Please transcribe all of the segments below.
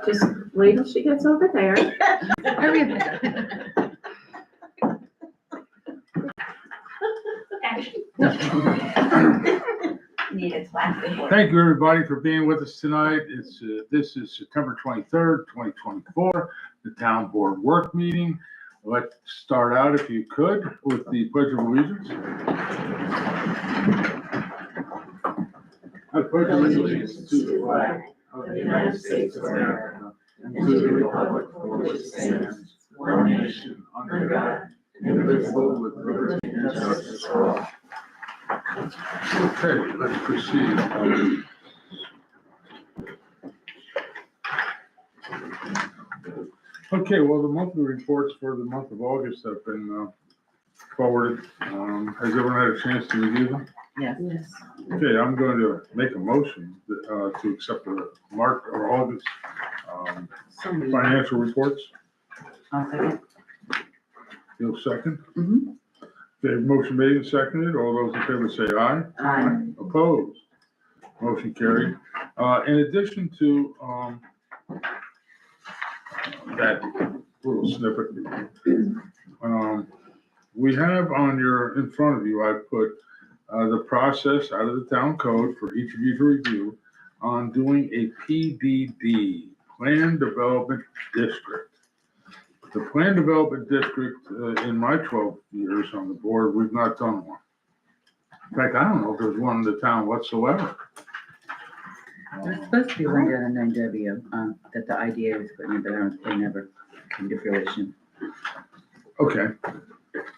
Just wait till she gets over there. Hurry up. Need a clap. Thank you, everybody, for being with us tonight. This is September 23rd, 2024, the Town Board Work Meeting. Let's start out, if you could, with the Pledge of Allegiance. I pledge allegiance to the flag of the United States of America and to the republic for which it stands, one nation, under God, indivisible, with liberty and justice for all. Okay, let's proceed. Okay, well, the monthly reports for the month of August have been forwarded. Has everyone had a chance to review them? Yes. Yes. Okay, I'm going to make a motion to accept the March or August financial reports. I'll second. You'll second? Mhm. Okay, motion made and seconded. All those in favor say aye. Aye. Opposed? Motion carried. In addition to that little snippet, we have in front of you, I put the process out of the town code for each of you to review on doing a PDD, Plan Development District. The Plan Development District, in my 12 years on the board, we've not done one. In fact, I don't know if there's one in the town whatsoever. There's supposed to be one down in NW, that the IDA was putting in, but they never came to fruition. Okay,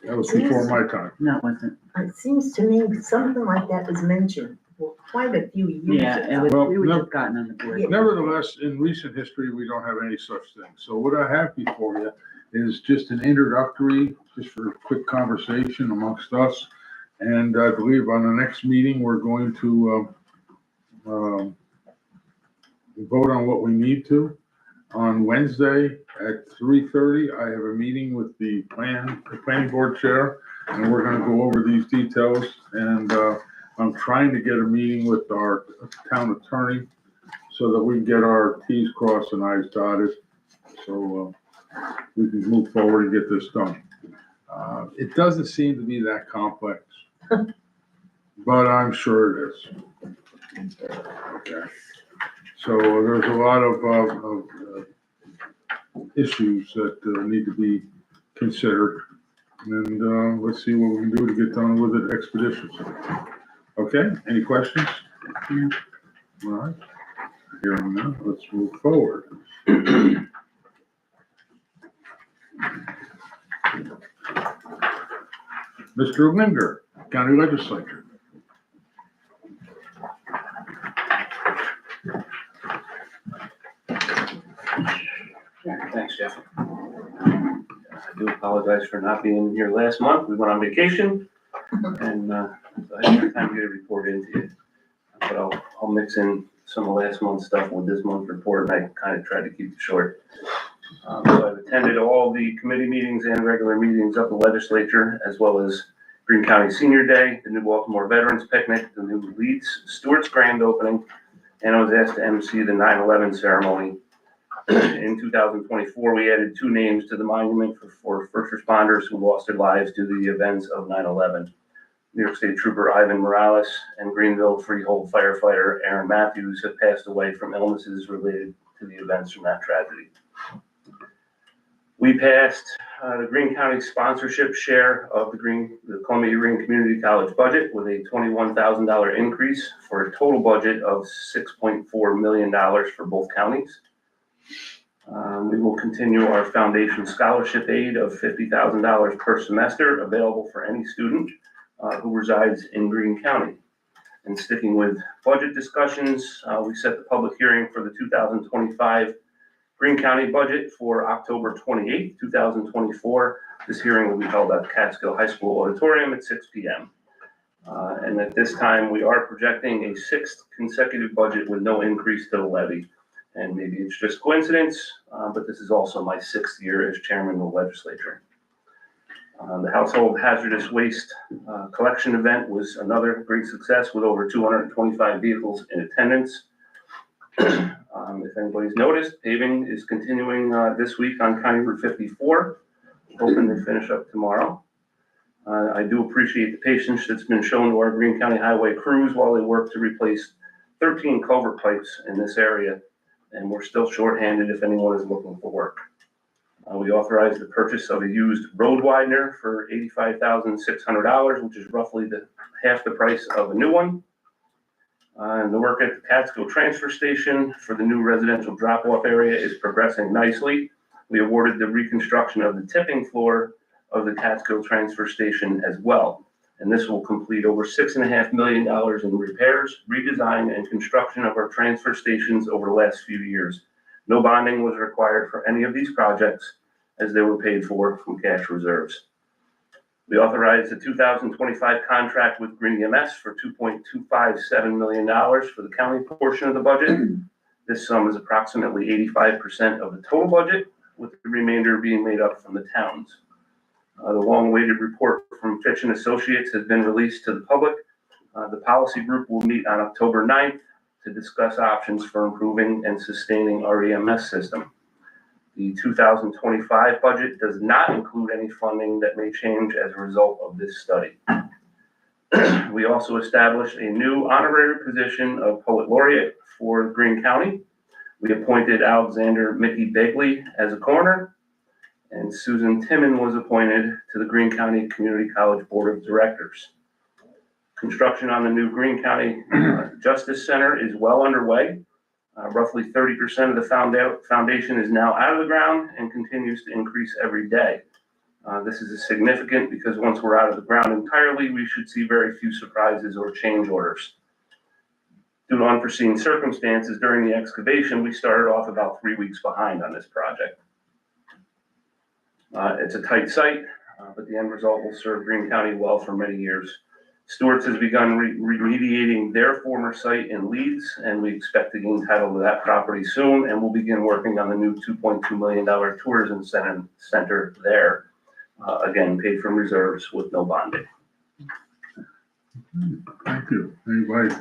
that was before my time. No, it wasn't. It seems to me something like that was mentioned for quite a few years Yeah, it ago. was, Well, we were no- just gotten on the board. Nevertheless, in recent history, we don't have any such thing. So what I have before you is just an introductory, just for a quick conversation amongst us. And I believe on the next meeting, we're going to vote on what we need to. On Wednesday at 3:30, I have a meeting with the planning board chair, and we're gonna go over these details. And I'm trying to get a meeting with our town attorney so that we can get our Ts crossed and Is dotted, so we can move forward and get this done. It doesn't seem to be that complex, but I'm sure it is. Okay. So there's a lot of issues that need to be considered, and let's see what we can do to get done with it expeditiously. Okay, any questions? No. All right, hearing none, let's move forward. Mr. Linder, County Legislature. Thanks, Jeff. I do apologize for not being here last month. We went on vacation and I didn't have time to get a report into you. But I'll mix in some of last month's stuff with this month's report, and I kind of tried to keep it short. So I've attended all the committee meetings and regular meetings of the legislature, as well as Greene County Senior Day, the new Baltimore Veterans Picnic, the new Leeds Stewart's Grand Opening, and I was asked to MC the 9/11 ceremony. In 2024, we added 2 names to the monument for first responders who lost their lives due to the events of 9/11. New York State Trooper Ivan Morales and Greenville Freehold firefighter Aaron Matthews have passed away from illnesses related to the events from that tragedy. We passed the Greene County sponsorship share of the Columbia Greene Community College budget with a $21,000 increase for a total budget of $6.4 million for both counties. We will continue our foundation scholarship aid of $50,000 per semester available for any student who resides in Greene County. And sticking with budget discussions, we set the public hearing for the 2025 Greene County budget for October 28th, 2024. This hearing will be held at the Catskill High School Auditorium at 6 p.m. And at this time, we are projecting a 6th consecutive budget with no increase to the levy. And maybe it's just coincidence, but this is also my 6th year as chairman of the legislature. The household hazardous waste collection event was another great success with over 225 vehicles in attendance. If anybody's noticed, paving is continuing this week on County Route 54, hoping to finish up tomorrow. I do appreciate the patience that's been shown to our Greene County Highway crews while they work to replace 13 culvert pipes in this area, and we're still shorthanded if anyone is looking for work. We authorized the purchase of a used road widener for $85,600, which is roughly half the price of a new one. And the work at the Catskill Transfer Station for the new residential drop-off area is progressing nicely. We awarded the reconstruction of the tipping floor of the Catskill Transfer Station as well. And this will complete over $6.5 million in repairs, redesign, and construction of our transfer stations over the last few years. No bonding was required for any of these projects as they were paid for from cash reserves. We authorized the 2025 contract with Green EMS for $2.257 million for the county portion of the budget. This sum is approximately 85% of the total budget, with the remainder being made up from the towns. The long-awaited report from Fitch & Associates has been released to the public. The policy group will meet on October 9th to discuss options for improving and sustaining our EMS system. The 2025 budget does not include any funding that may change as a result of this study. We also established a new honorary position of Poet Laureate for Greene County. We appointed Alexander Mickey Begley as a coroner, and Susan Timon was appointed to the Greene County Community College Board of Directors. Construction on the new Greene County Justice Center is well underway. Roughly 30% of the foundation is now out of the ground and continues to increase every day. This is significant because once we're out of the ground entirely, we should see very few surprises or change orders. Due to unforeseen circumstances during the excavation, we started off about 3 weeks behind on this project. It's a tight site, but the end result will serve Greene County well for many years. Stewart's has begun remediating their former site in Leeds, and we expect to gain title to that property soon, and we'll begin working on the new $2.2 million tourism center there. Again, paid from reserves with no bonding. Thank you. Anybody?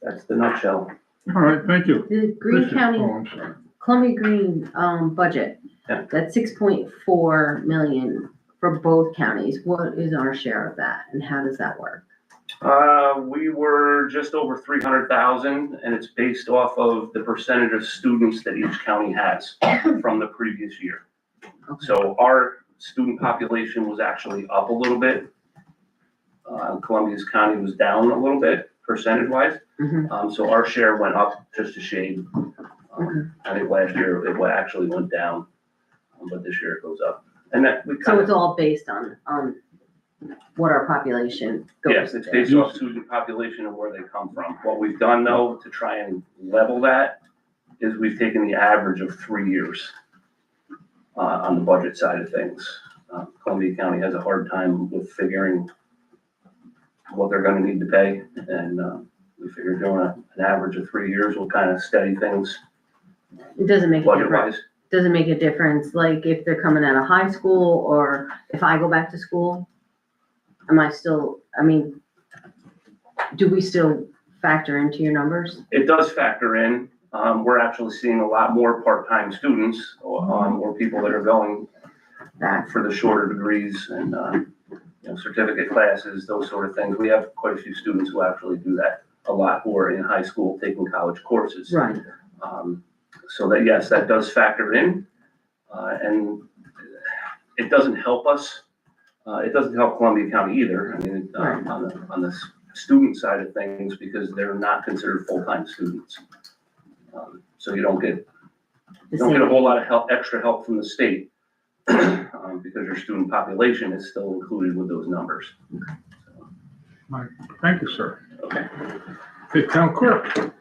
That's the nutshell. All right, thank you. The Greene Appreciate- County, Oh, I'm sorry. Columbia Green, budget, Yeah. that's 6.4 million for both counties. What is our share of that and how does that work? We were just over 300,000, and it's based off of the percentage of students that each county has from the previous year. Okay. So our student population was actually up a little bit. Columbia's county was down a little bit percentage-wise. Mhm. So our share went up just a shade. Okay. I think last year it actually went down, but this year it goes up. And that we So kind it's of, all based on what our population goes yes, it's to. based off student population and where they come from. What we've done though, to try and level that, is we've taken the average of 3 years on the budget side of things. Columbia County has a hard time with figuring what they're gonna need to pay, and we figured doing an average of 3 years will kind of steady things It doesn't make a difference. budget-wise. Doesn't make a difference, like if they're coming out of high school or if I go back to school, am I still, I mean, do we still factor into your numbers? It does factor in. We're actually seeing a lot more part-time students, or people that are going That, for the shorter degrees and, certificate classes, those sort of things. We have quite a few students who actually do that a lot, who are in high school taking college courses. right, So that, yes, that does factor in, and it doesn't help us. It doesn't help Columbia County either. I mean, Right. on the student side of things, because they're not considered full-time students. So you don't get the a same, whole lot of extra help from the state, because your student population is still included with those numbers. Thank you, sir. Okay. Okay, town clerk.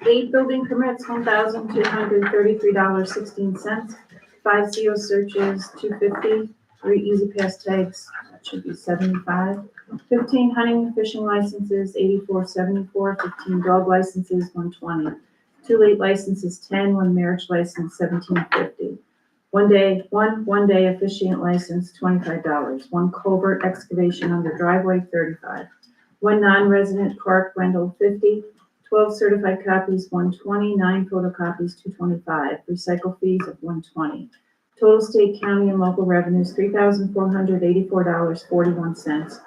8 building permits, $1,233.16, 5 CO searches, $250, 3 easy pass tags, that should be $75, 15 hunting and fishing licenses, $84.74, 15 dog licenses, $120, 2 late licenses, 10, 1 marriage license, $17.50, one day officiant license, $25, 1 culvert excavation under driveway, $35, 1 non-resident park rental, $50, 12 certified copies, 120, 9 photocopies, 225, recycle fees of 120. Total state, county, and local revenues, $3,484.41.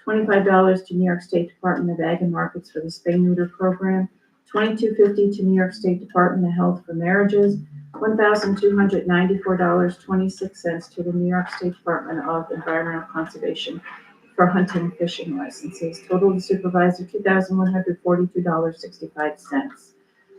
$25 to New York State Department of Ag and Markets for the spay neuter program, $22.50 to New York State Department of Health for marriages, $1,294.26 to the New York State Department of Environmental Conservation for hunting and fishing licenses. Total to supervisor, $2,142.65.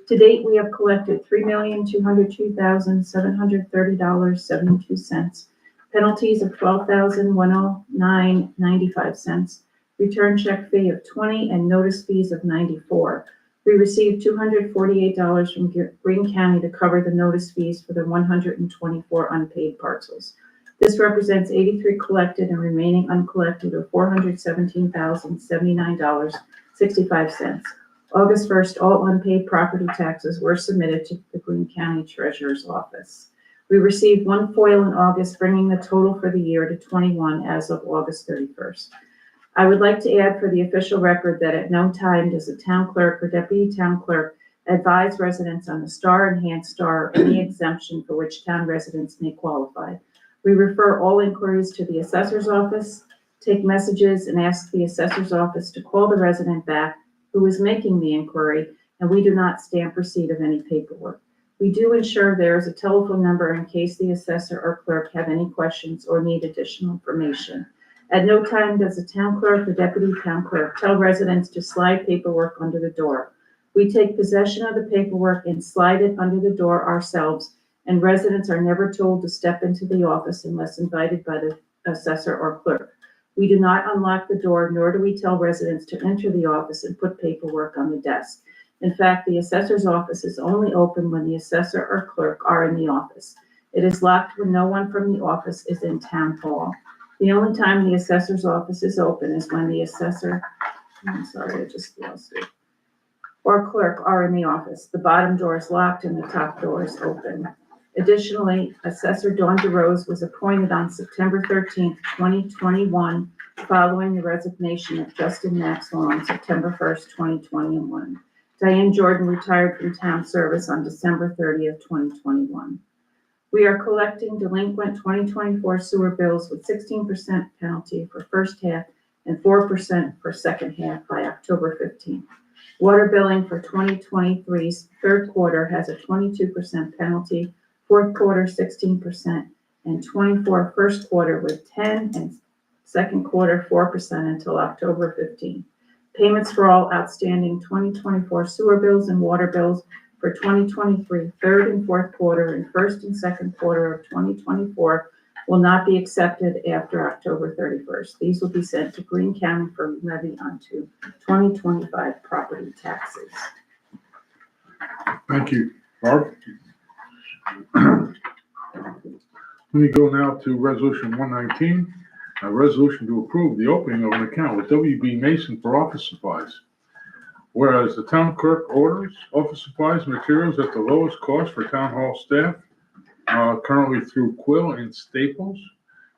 To date, we have collected $3,202,730.72. Penalties of $12,109.95. Return check fee of $20 and notice fees of $94. We received $248 from Greene County to cover the notice fees for the 124 unpaid parcels. This represents 83 collected and remaining uncollected of $417,079.65. August 1st, all unpaid property taxes were submitted to the Greene County Treasurer's Office. We received one FOIL in August, bringing the total for the year to 21 as of August 31st. I would like to add for the official record that at no time does the town clerk or deputy town clerk advise residents on the Star Enhanced Star or any exemption for which town residents may qualify. We refer all inquiries to the assessor's office, take messages, and ask the assessor's office to call the resident back who is making the inquiry, and we do not stamp receipt of any paperwork. We do ensure there is a telephone number in case the assessor or clerk have any questions or need additional information. At no time does the town clerk or deputy town clerk tell residents to slide paperwork under the door. We take possession of the paperwork and slide it under the door ourselves, and residents are never told to step into the office unless invited by the assessor or clerk. We do not unlock the door, nor do we tell residents to enter the office and put paperwork on the desk. In fact, the assessor's office is only open when the assessor or clerk are in the office. It is locked when no one from the office is in town hall. The only time the assessor's office is open is when the assessor, or clerk are in the office. The bottom door is locked and the top door is open. Additionally, Assessor Dawn DeRose was appointed on September 13th, 2021, following the resignation of Justin Maxwell on September 1st, 2021. Diane Jordan retired from town service on December 30th, 2021. We are collecting delinquent 2024 sewer bills with 16% penalty for first half and 4% for second half by October 15th. Water billing for 2023's third quarter has a 22% penalty, fourth quarter 16%, and 24 first quarter with 10 and second quarter 4% until October 15th. Payments for all outstanding 2024 sewer bills and water bills for 2023 third and fourth quarter and first and second quarter of 2024 will not be accepted after October 31st. These will be sent to Greene County for levy onto 2025 property taxes. Thank you, Barb. Let me go now to Resolution 119, a resolution to approve the opening of an account with WB Mason for office supplies. Whereas the town clerk orders office supplies and materials at the lowest cost for town hall staff, currently through Quill and Staples.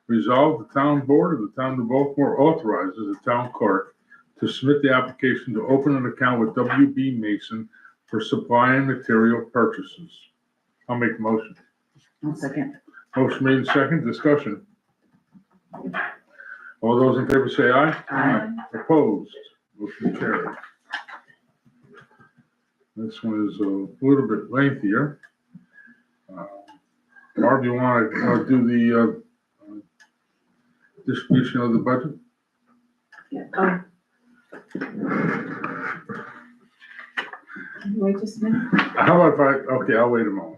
Resolved, the town board of the town of Baltimore authorizes the town clerk to submit the application to open an account with WB Mason for supply and material purchases. I'll make the motion. One second. Motion made in second, discussion. All those in favor say aye. Aye. Opposed, motion carried. This one is a little bit lengthier. Barb, you want to do the distribution of the budget? Yeah. Wait just a minute. How about okay, I'll wait a moment.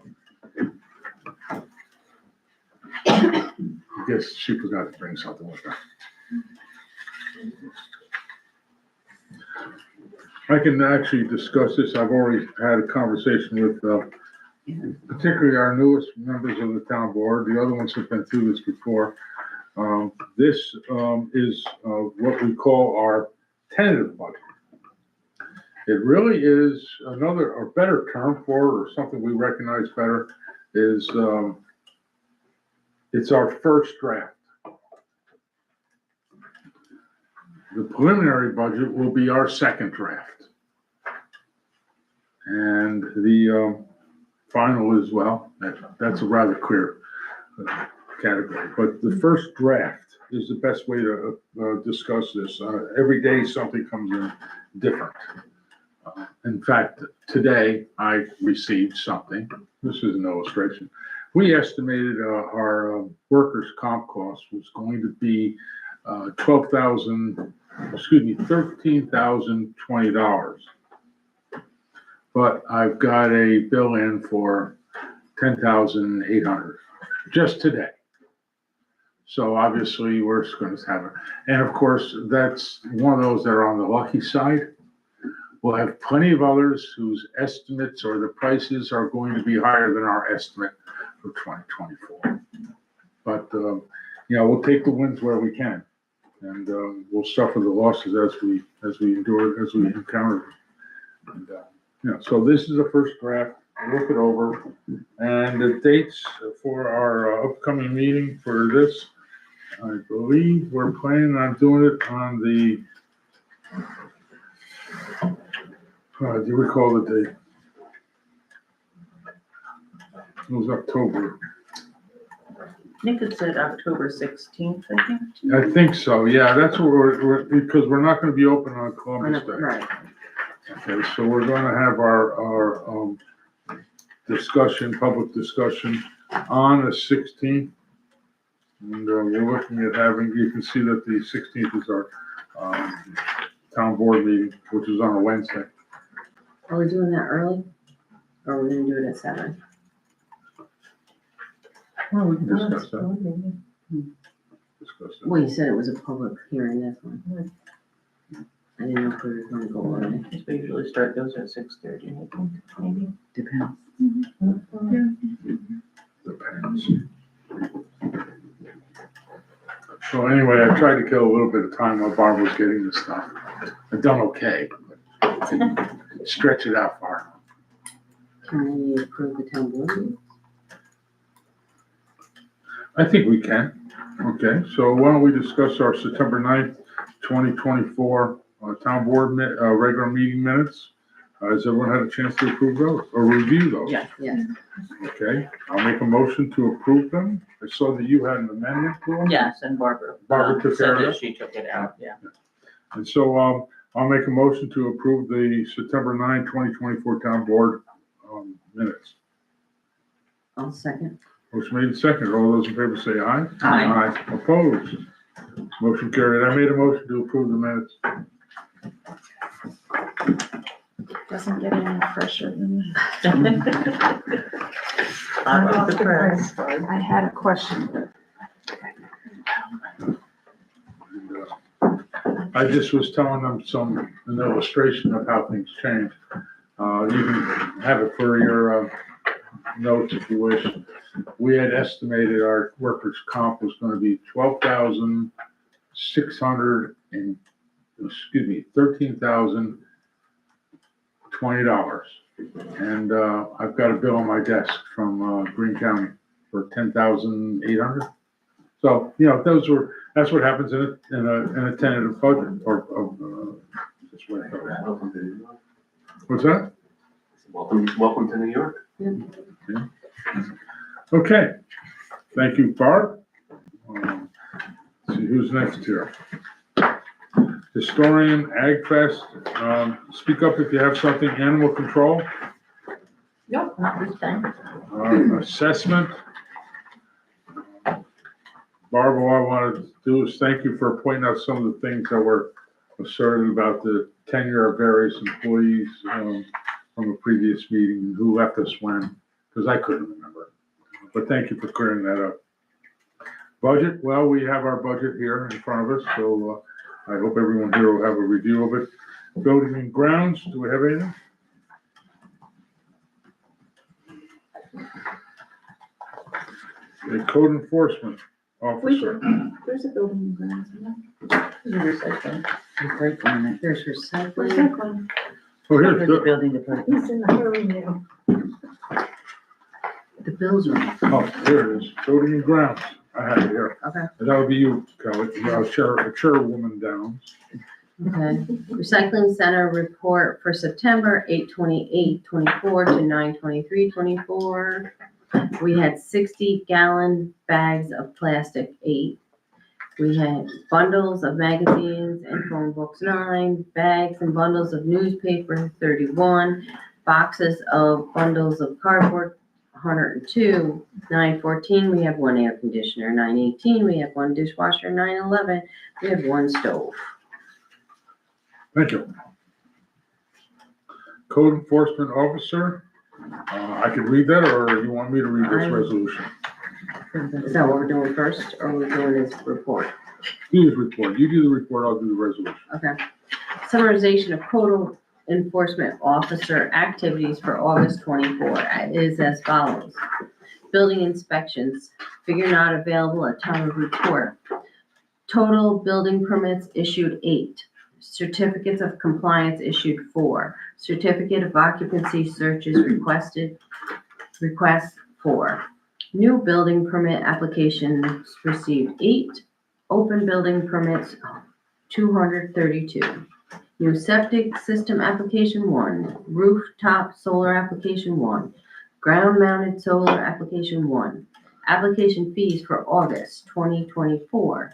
I guess she forgot to bring something with her. I can actually discuss this. I've already had a conversation with particularly our newest members of the town board. The other ones have been through this before. This is what we call our tentative budget. It really is another or better term for it, or something we recognize better, is it's our first draft. The preliminary budget will be our second draft. And the final as well, that's a rather clear category. But the first draft is the best way to discuss this. Every day something comes in different. In fact, today I received something. This is an illustration. We estimated our workers' comp cost was going to be $13,020. But I've got a bill in for $10,800 just today. So obviously we're just going to have it. And of course, that's one of those that are on the lucky side. We'll have plenty of others whose estimates or the prices are going to be higher than our estimate for 2024. But, we'll take the wins where we can, and we'll suffer the losses as we endure, as we encounter them. And, so this is the first draft. Look it over, and the dates for our upcoming meeting for this, I believe we're planning on doing it on the, do you recall the date? It was October. I think it said October 16th, I think. I think so, yeah, that's what we're because we're not gonna be open on Columbus Day. Right. Okay, so we're gonna have our discussion, public discussion on the 16th. And we're looking at having, you can see that the 16th is our town board meeting, which is on a Wednesday. Are we doing that early? Or are we gonna do it at 7? Well, we can discuss that. Discuss that. Well, you said it was a public hearing, that's one. I didn't know if we were gonna go early. Because we usually start those at 6:30, maybe. Depends. Depends. So anyway, I tried to kill a little bit of time while Barb was getting this stuff. I've done okay, but didn't stretch it out far. Can we approve the town board meeting? I think we can. Okay, so why don't we discuss our September 9th, 2024 town board regular meeting minutes? Has everyone had a chance to approve those or review those? Yeah. Yes. Okay, I'll make a motion to approve them. I saw that you had an amendment to them. Yes, and Barbara. Barbara took said care of that it? She took it out, yeah. And so I'll make a motion to approve the September 9, 2024 town board minutes. I'll second. Motion made and seconded. All those in favor say aye. Aye. Opposed? Motion carried. I made a motion to approve the minutes. Doesn't get any fresher than I'm not surprised. I had a question. I just was telling them an illustration of how things change. You can have it for your notes if you wish. We had estimated our workers' comp was gonna be $13,020. And I've got a bill on my desk from Greene County for $10,800. So, that's what happens in a tentative budget or that's what it goes. What's that? Welcome to New York. Okay, thank you, Barb. Let's see who's next here. Historian, Ag Fest, speak up if you have something, animal control, Nope, not this time. assessment. Barb, all I wanted to do is thank you for pointing out some of the things that were asserted about the tenure of various employees from a previous meeting and who left us when, because I couldn't remember. But thank you for clearing that up. Budget, well, we have our budget here in front of us, so I hope everyone here will have a review of it. Building and grounds, do we have anything? The code enforcement officer. There's a building and grounds, isn't there? Recycling. Recycling. There's recycling. Recycling. Oh, here's There's the the, building department. He's in a hurry now. The bills are, oh, here it is, building and grounds. I have it here. okay. And that would be you, Kelly, chairwoman Downs. Okay. Recycling center report for September 8/28/24 to 9/23/24. We had 60-gallon bags of plastic, 8. We had bundles of magazines and phone books, 9. Bags and bundles of newspaper, 31. Boxes of bundles of cardboard, 102. 9/14, we have 1 air conditioner. 9/18, we have 1 dishwasher. 9/11, we have 1 stove. Thank you. Code enforcement officer, I can read that, or you want me to read this resolution? Is that what we're doing first, or we're doing this report? Do his report. You do the report, I'll do the resolution. Okay. Summarization of code enforcement officer activities for August 24 is as follows. Building inspections, figure not available at time of report. Total building permits issued 8. Certificates of compliance issued 4. Certificate of occupancy searches request 4. New building permit applications received 8. Open building permits 232. New septic system application 1. Rooftop solar application 1. Ground mounted solar application 1. Application fees for August 2024.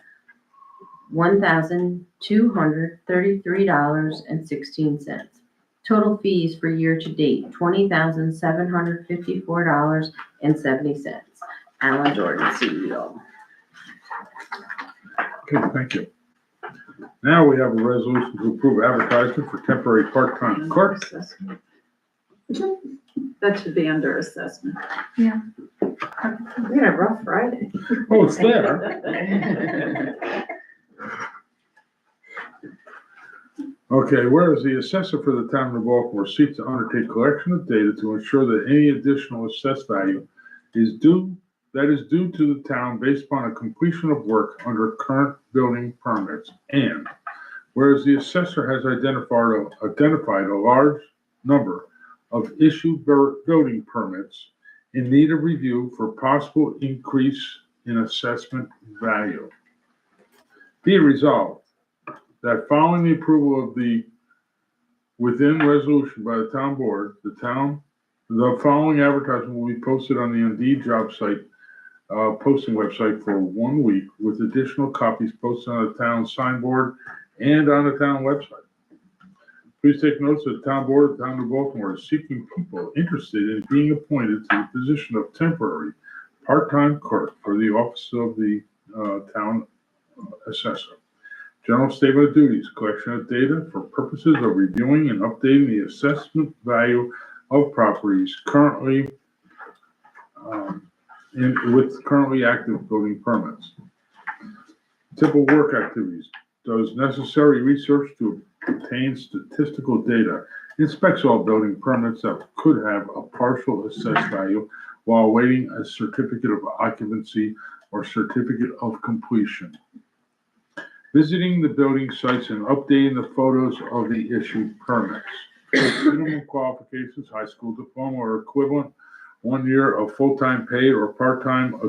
$1,233.16. Total fees for year to date, $20,754.70. Alan Jordan, CEO. Okay, thank you. Now we have a resolution to approve advertisement for temporary part-time clerk. Assessment. That should be under assessment. Yeah. We had a rough Friday. Oh, it's there. Okay, whereas the assessor for the town of Baltimore seeks to undertake collection of data to ensure that any additional assessed value is due to the town based upon a completion of work under current building permits. And whereas the assessor has identified a large number of issued building permits in need of review for possible increase in assessment value. Be it resolved that following the approval of the within resolution by the town board, the following advertisement will be posted on the Indeed job site posting website for 1 week, with additional copies posted on the town signboard and on the town website. Please take note that the town board of the town of Baltimore is seeking people interested in being appointed to the position of temporary part-time clerk for the office of the town assessor. General statement of duties, collection of data for purposes of reviewing and updating the assessment value of properties currently with currently active building permits. Typical work activities, does necessary research to obtain statistical data, inspects all building permits that could have a partial assessed value while awaiting a certificate of occupancy or certificate of completion. Visiting the building sites and updating the photos of the issued permits. Minimum qualifications, high school diploma or equivalent, 1 year of full-time paid or part-time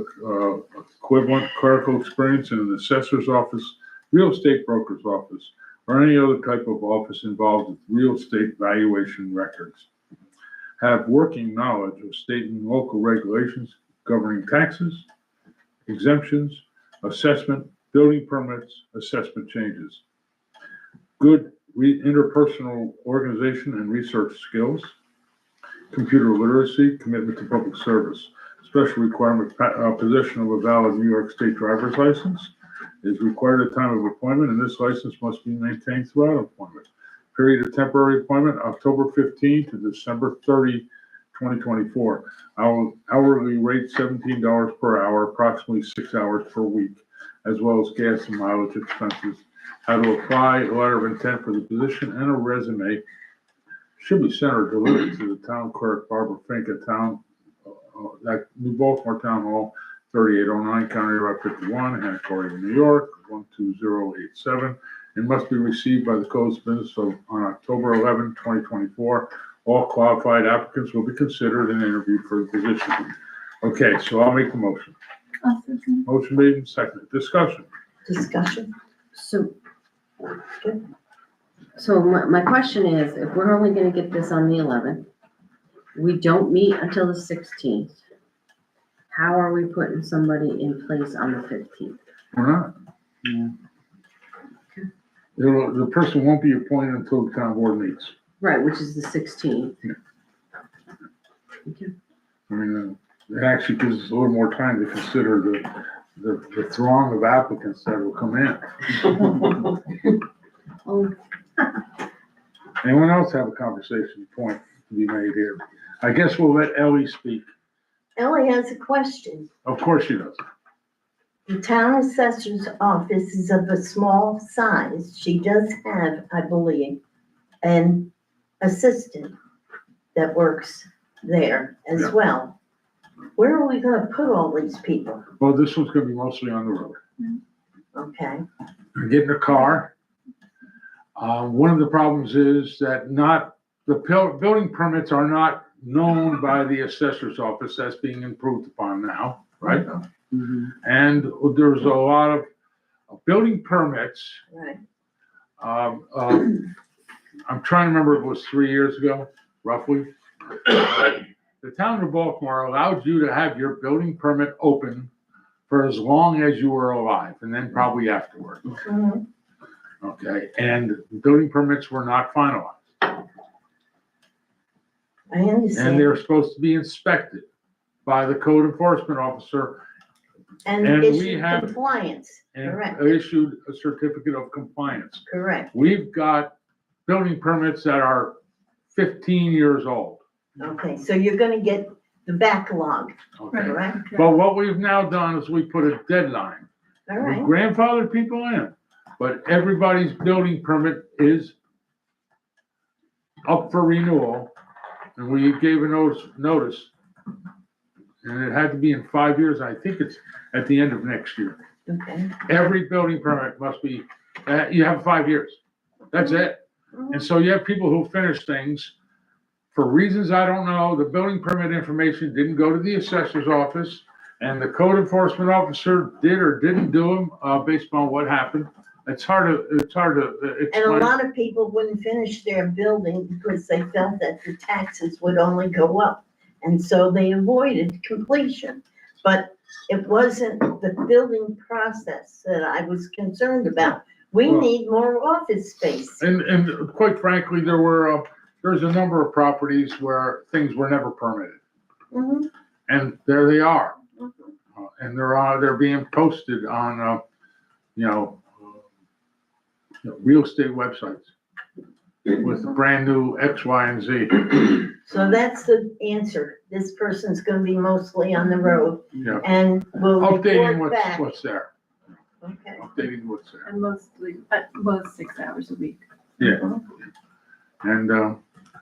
equivalent clerical experience in an assessor's office, real estate broker's office, or any other type of office involved with real estate valuation records. Have working knowledge of state and local regulations governing taxes, exemptions, assessment, building permits, assessment changes. Good interpersonal organization and research skills. Computer literacy, commitment to public service. Special requirement, possession of a valid New York State driver's license is required at time of appointment, and this license must be maintained throughout appointment. Period of temporary appointment, October 15 to December 30, 2024. Hourly rate, $17 per hour, approximately 6 hours per week, as well as gas and mileage expenses. How to apply, a letter of intent for the position, and a resume should be sent or delivered to the town clerk, Barbara Fink, at New Baltimore Town Hall, 3809 County Route 51, Hannah, New York, 12087, and must be received by the close of business on October 11, 2024. All qualified applicants will be considered and interviewed for the position. Okay, so I'll make the motion. Motion made and seconded. Discussion. Discussion. So, So my question is, if we're only gonna get this on the 11th, we don't meet until the 16th. How are we putting somebody in place on the 15th? We're not. Yeah. The person won't be appointed until the town board meets. Right, which is the 16th. I mean, it actually gives us a little more time to consider the throng of applicants that will come in. Oh, Anyone else have a conversation point to be made here? I guess we'll let Ellie speak. Ellie has a question. Of course she does. The town assessor's office is of a small size. She does have, I believe, an assistant that works there as Yeah. well. Where are we gonna put all these people? Well, this one's gonna be mostly on the road. Okay, Get in a car. One of the problems is that building permits are not known by the assessor's office as being improved upon now, right? Mhm. And there's a lot of building permits. right. I'm trying to remember, it was 3 years ago, roughly. The town of Baltimore allowed you to have your building permit open for as long as you were alive, and then probably afterward. Mhm. Okay, and building permits were not finalized, I and understand. they're supposed to be inspected by the code enforcement officer And and we issue have- compliance, and correct, issued a certificate of compliance. correct. We've got building permits that are 15 years old. Okay, so you're gonna get the backlog, Okay, correct? but what we've now done is we put a deadline. All We right, grandfathered people in, but everybody's building permit is up for renewal. And we gave a notice, and it had to be in 5 years. I think it's at the end of next year. okay. Every building permit must be, you have 5 years. That's it. And so you have people who finish things for reasons I don't know. The building permit information didn't go to the assessor's office, and the code enforcement officer did or didn't do them, based on what happened. It's hard to And a explain. lot of people wouldn't finish their building because they felt that the taxes would only go up. And so they avoided completion. But it wasn't the building process that I was concerned about. We Well- need more office space. And quite frankly, there's a number of properties where things were never permitted, Mhm, and there they are. mhm. And they're being posted on, real estate websites with brand new X, Y, and Z. So that's the answer. This person's gonna be mostly on the road Yeah, and will updating report back. what's there, Okay. updating what's there. And mostly, at most 6 hours a week. Yeah. And,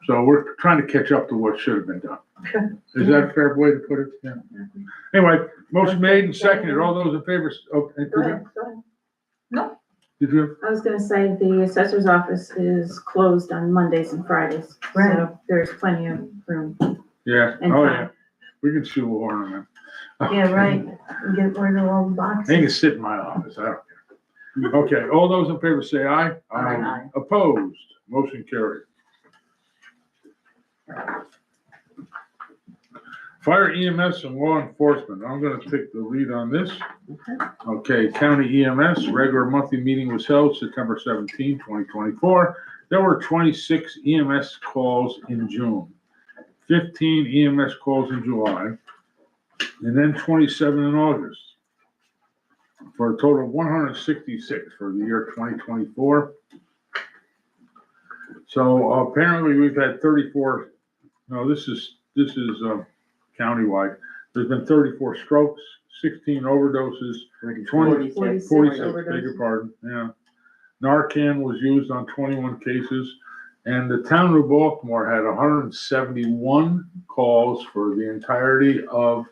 so we're trying to catch up to what should have been done. Is that a fair way to put it? Yeah. Anyway, motion made and seconded. All those in favor, Go ahead, go ahead. did you? I was gonna say, the assessor's office is closed on Mondays and Fridays, Right. so there's plenty of room Yeah, and oh time. yeah. We can shoot a horn on them. Yeah, right. Get rid of all the They can boxes. sit in my office, I don't care. Okay, all those in favor say aye. Aye. Opposed, motion carried. Fire EMS and law enforcement, I'm gonna take the lead on this. Okay, county EMS, regular monthly meeting was held September 17, 2024. There were 26 EMS calls in June, 15 EMS calls in July, and then 27 in August, for a total of 166 for the year 2024. So apparently we've had 34, no, this is countywide. There's been 34 strokes, 16 overdoses, 46, beg your pardon, yeah. Narcan was used on 21 cases, and the town of Baltimore had 171 calls for the entirety of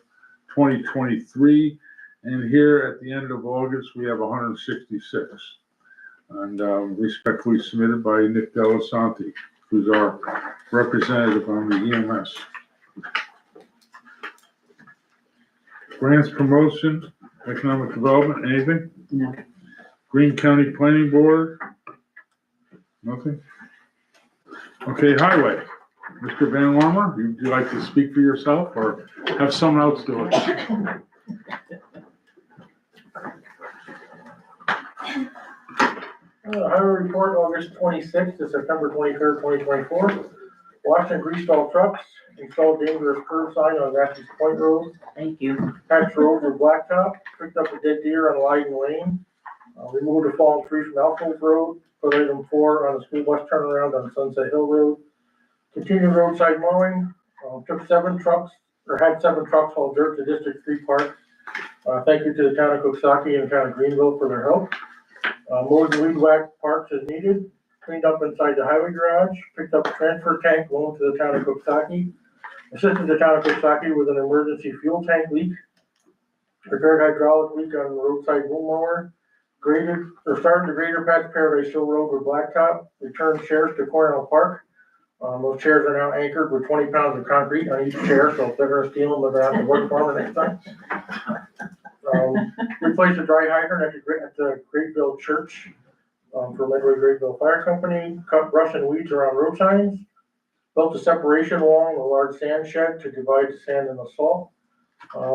2023. And here at the end of August, we have 166. And respectfully submitted by Nick Delasanti, who's our representative on the EMS. Grants, promotion, economic development, anything? No. Green County Planning Board? Nothing? Okay, highway. Mr. Van Warmer, would you like to speak for yourself or have someone else do it? Highway report, August 26th to September 23rd, 2024. Washington Greaseball trucks installed dangerous curb sign on Matthews Point Road. Thank you. Patched roads with blacktop, picked up a dead deer on Leiden Lane. Removed a fallen tree from Alcove Road, put item 4 on the school bus turnaround on Sunset Hill Road. Continued roadside mowing, took 7 trucks, or had 7 trucks haul dirt to District 3 Park. Thank you to the town of Cooksaki and town of Greenville for their help. Mowed and weed whacked parks as needed, cleaned up inside the highway garage, picked up a transfer tank loaned to the town of Cooksaki. Assisted the town of Cooksaki with an emergency fuel tank leak. Repaired hydraulic leak on the roadside boom mower. Started the grader patch Paradise Hill Road with blacktop. Returned chairs to Cornell Park. Those chairs are now anchored with 20 pounds of concrete on each chair, so if they're gonna steal them, they're gonna have to work for them next time. Replaced a dry hydrant at the Grapeville Church, for Medway Grapeville Fire Company. Cut brush and weeds around road signs. Built a separation wall and a large sand shed to divide the sand and the salt.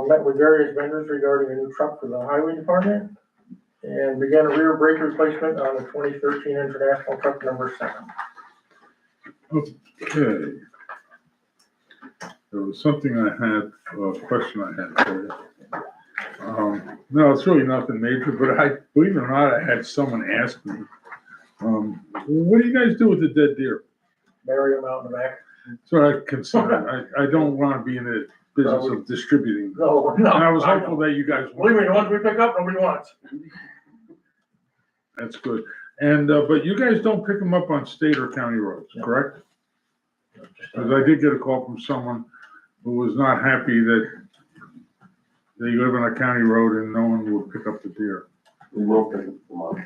Met with various vendors regarding a new truck for the highway department. And began a rear brake replacement on the 2013 International Truck number 7. Okay. There was something I had, a question I had for you. No, it's really nothing major, but believe it or not, I had someone ask me, what do you guys do with the dead deer? Bury them out in the back. That's what I consider. I don't want to be in the business of distributing. No. And I was hopeful that you guys. Believe me, the ones we pick up, nobody wants. That's good. And, but you guys don't pick them up on state or county roads, correct? Because I did get a call from someone who was not happy that they live on a county road and no one would pick up the deer. We will pick them up.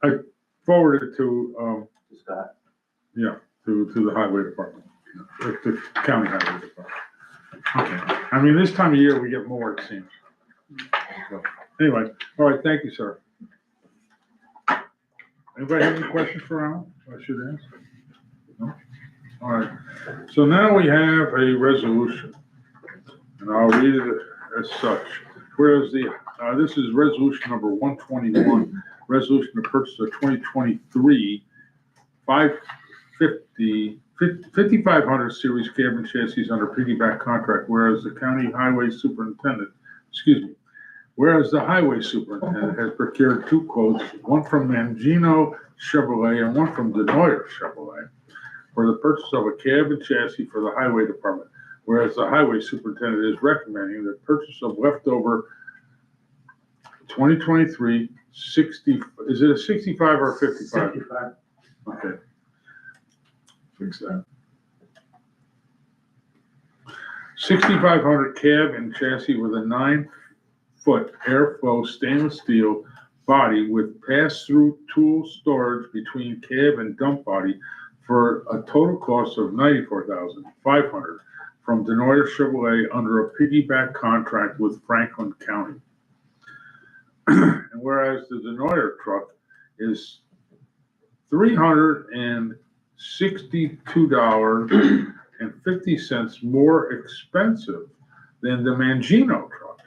I forwarded it to, Scott. yeah, to the highway department, the county highway department. Okay. I mean, this time of year, we get more, it seems. So, anyway, all right, thank you, sir. Anybody have any questions for Alan? I should ask. No? All right. So now we have a resolution, and I'll read it as such. Whereas this is resolution number 121, resolution to purchase a 2023 5500 series cab and chassis under piggyback contract, whereas the county highway superintendent, whereas the highway superintendent has procured 2 quotes, one from Mangino Chevrolet and one from Denoyer Chevrolet, for the purchase of a cab and chassis for the highway department, whereas the highway superintendent is recommending the purchase of leftover 2023 60, is it a 65 or a 55? 65. Okay. Fix that. 6,500 cab and chassis with a 9-foot airflow stainless steel body with pass-through tool storage between cab and dump body for a total cost of $94,500 from Denoyer Chevrolet under a piggyback contract with Franklin County. And whereas the Denoyer truck is $362.50 more expensive than the Mangino truck.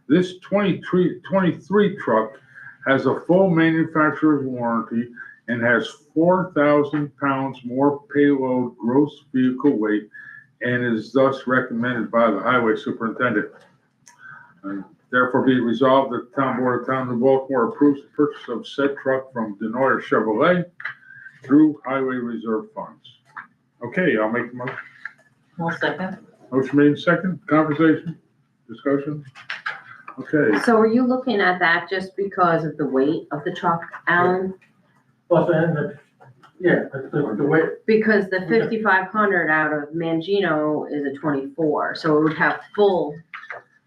This 23 truck has a full manufacturer's warranty and has 4,000 pounds more payload gross vehicle weight and is thus recommended by the highway superintendent. And therefore be it resolved that the town board of town of Baltimore approves the purchase of said truck from Denoyer Chevrolet through highway reserve funds. Okay, I'll make the motion. One second. Motion made second, conversation, discussion. Okay, So are you looking at that just because of the weight of the truck, Alan? Plus, and the way, Because the 5,500 out of Mangino is a 24, so it would have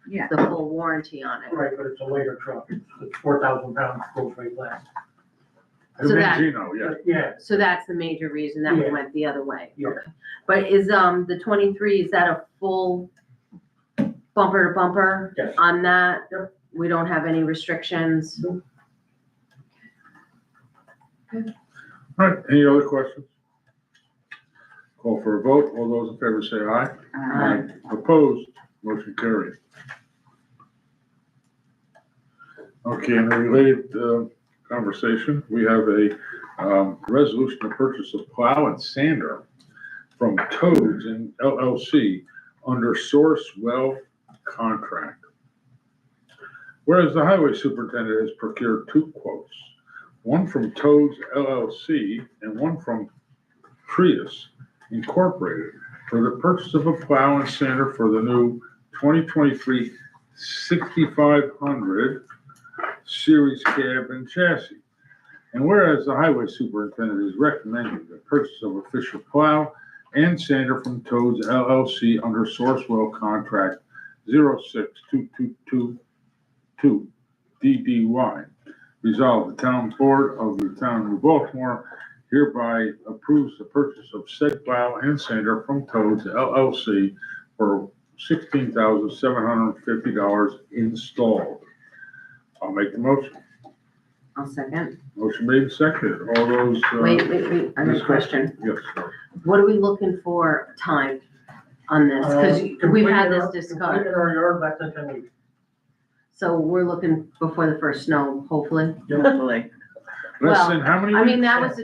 Yeah. the full warranty on it. right, but it's a later truck. It's 4,000 pounds gross weight less. the So that- Mangino, yeah. Yeah, So that's the major reason that we Yeah. went the other way. Yeah. Okay. But is, the 23, is that a full bumper to bumper Yes. on that? Yep. We don't have any restrictions? All right, any other questions? Call for a vote. All those in favor say aye. Aye. Opposed? Motion carried. Okay, in a related conversation, we have a resolution to purchase a plow and sander from Toads and LLC under Source Well contract. Whereas the highway superintendent has procured 2 quotes, one from Toads LLC and one from Trius Incorporated, for the purchase of a plow and sander for the new 2023 6500 series cab and chassis. And whereas the highway superintendent is recommending the purchase of official plow and sander from Toads LLC under Sourcewell contract 06222 DDY. Resolved, the town board of the town of New Baltimore hereby approves the purchase of said plow and sander from Toads LLC for $16,750 installed. I'll make the motion. I'll second. Motion made and seconded. All those, Wait, I have a question. yes. What are we looking for time on this? Because we've had this discussed. Completing our yard back to 10 weeks. So we're looking before the first snow, hopefully. Hopefully. Less than how many I mean, weeks? that was,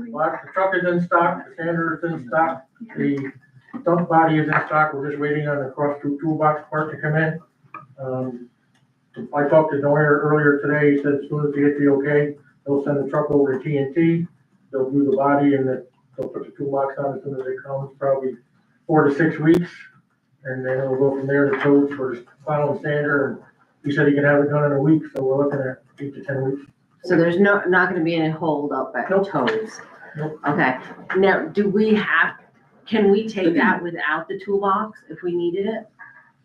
Well, the truck is in stock, the sander is in stock, the dump body is in stock, we're just waiting on the cross-through toolbox part to come in. I talked to Neuer earlier today, he said as soon as they get the okay, they'll send the truck over to TNT, they'll do the body and they'll put the toolbox on as soon as it comes, probably 4 to 6 weeks. And then we'll go from there to Toads for his plow and sander, and he said he can have it done in a week, so we're looking at 8 to 10 weeks. so there's not gonna be any hold up at Nope. Toads. Nope. Okay, now, can we take that without the toolbox if we needed it?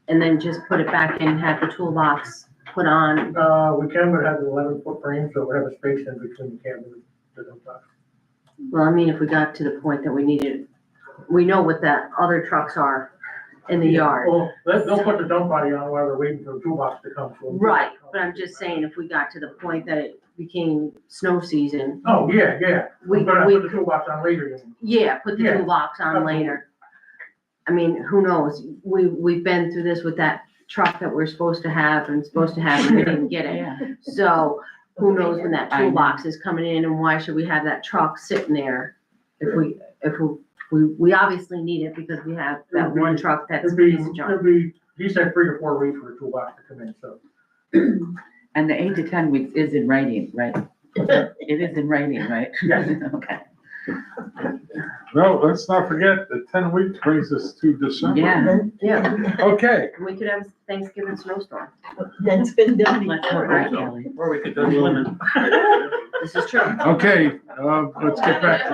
And then just put it back in, have the toolbox put on? We can, but it has an 11-foot frame, so we have a space in between the cab and the dump box. Well, I mean, if we got to the point that we needed, we know what the other trucks are in the yard. Well, they'll put the dump body on while they're waiting for the toolbox to come. So- Right, but I'm just saying, if we got to the point that it became snow season, Oh, yeah, we, But I we, put the toolbox on later. you mean. yeah, put the Yeah, toolbox on absolutely. later. I mean, who knows? We've been through this with that truck that we're supposed to have and we didn't get it. Yeah. So who knows when that I know. toolbox is coming in and why should we have that truck sitting there? If we obviously need it because we have that one truck that's a piece of junk. He said 3 to 4 weeks for the toolbox to come in, so. And the 8 to 10 weeks is in writing, right? It is in writing, right? Yes. Okay. No, let's not forget that 10 weeks brings us to December. Yeah. Yeah, Okay, and we could have Thanksgiving snowstorm. That's been done Let's before. hope not, Kelly. Or we could go swimming. This is true. okay, let's get back.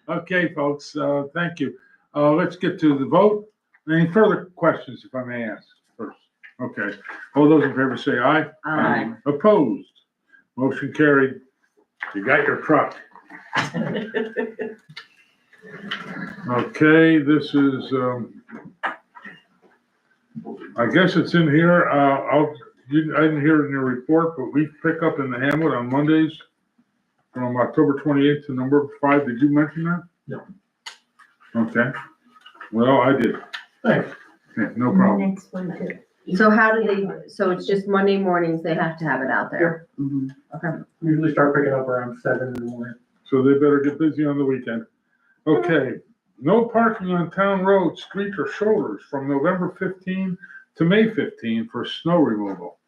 Okay, folks, thank you. Let's get to the vote. Any further questions, if I may ask first? Okay, all those in favor say aye. Aye. Opposed? Motion carried. You got your truck. Okay, this is, I guess it's in here. I didn't hear it in your report, but we pick up in the Hamlet on Mondays from October 28th to number 5. Did you mention that? No. Okay. Well, I did. Thanks. Okay, no problem. Next one too. So how do they, so it's just Monday mornings, they have to have it out there? Mhm. Okay. Usually start picking up around 7 in the morning. So they better get busy on the weekend. Okay, no parking on town roads, streets, or shoulders from November 15 to May 15 for snow removal.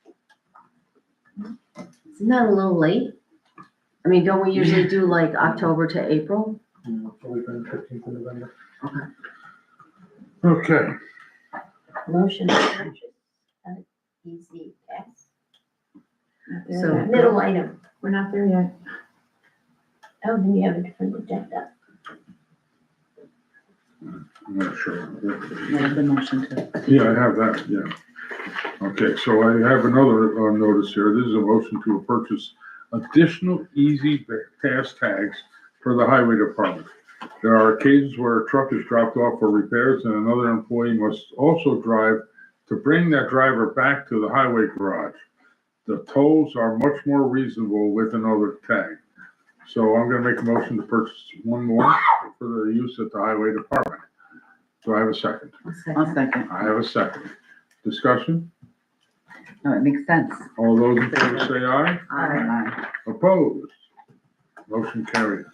Isn't that a little late? I mean, don't we usually do like October to April? So we've been 15th of November. Okay, Motion to purchase, easy pass. Not there So- yet. Middle item. We're not there yet. Oh, then you have a different agenda. I'm not sure. Make the motion to. Yeah, I have that, yeah. Okay, so I have another notice here. This is a motion to purchase additional easy pass tags for the highway department. There are occasions where a truck is dropped off for repairs and another employee must also drive to bring that driver back to the highway garage. The tolls are much more reasonable with another tag. So I'm gonna make a motion to purchase one more for the use at the highway department. Do I have a second? I'll second. I have a second. Discussion? No, it makes sense. All those in favor say aye. Aye. Opposed? Motion carried.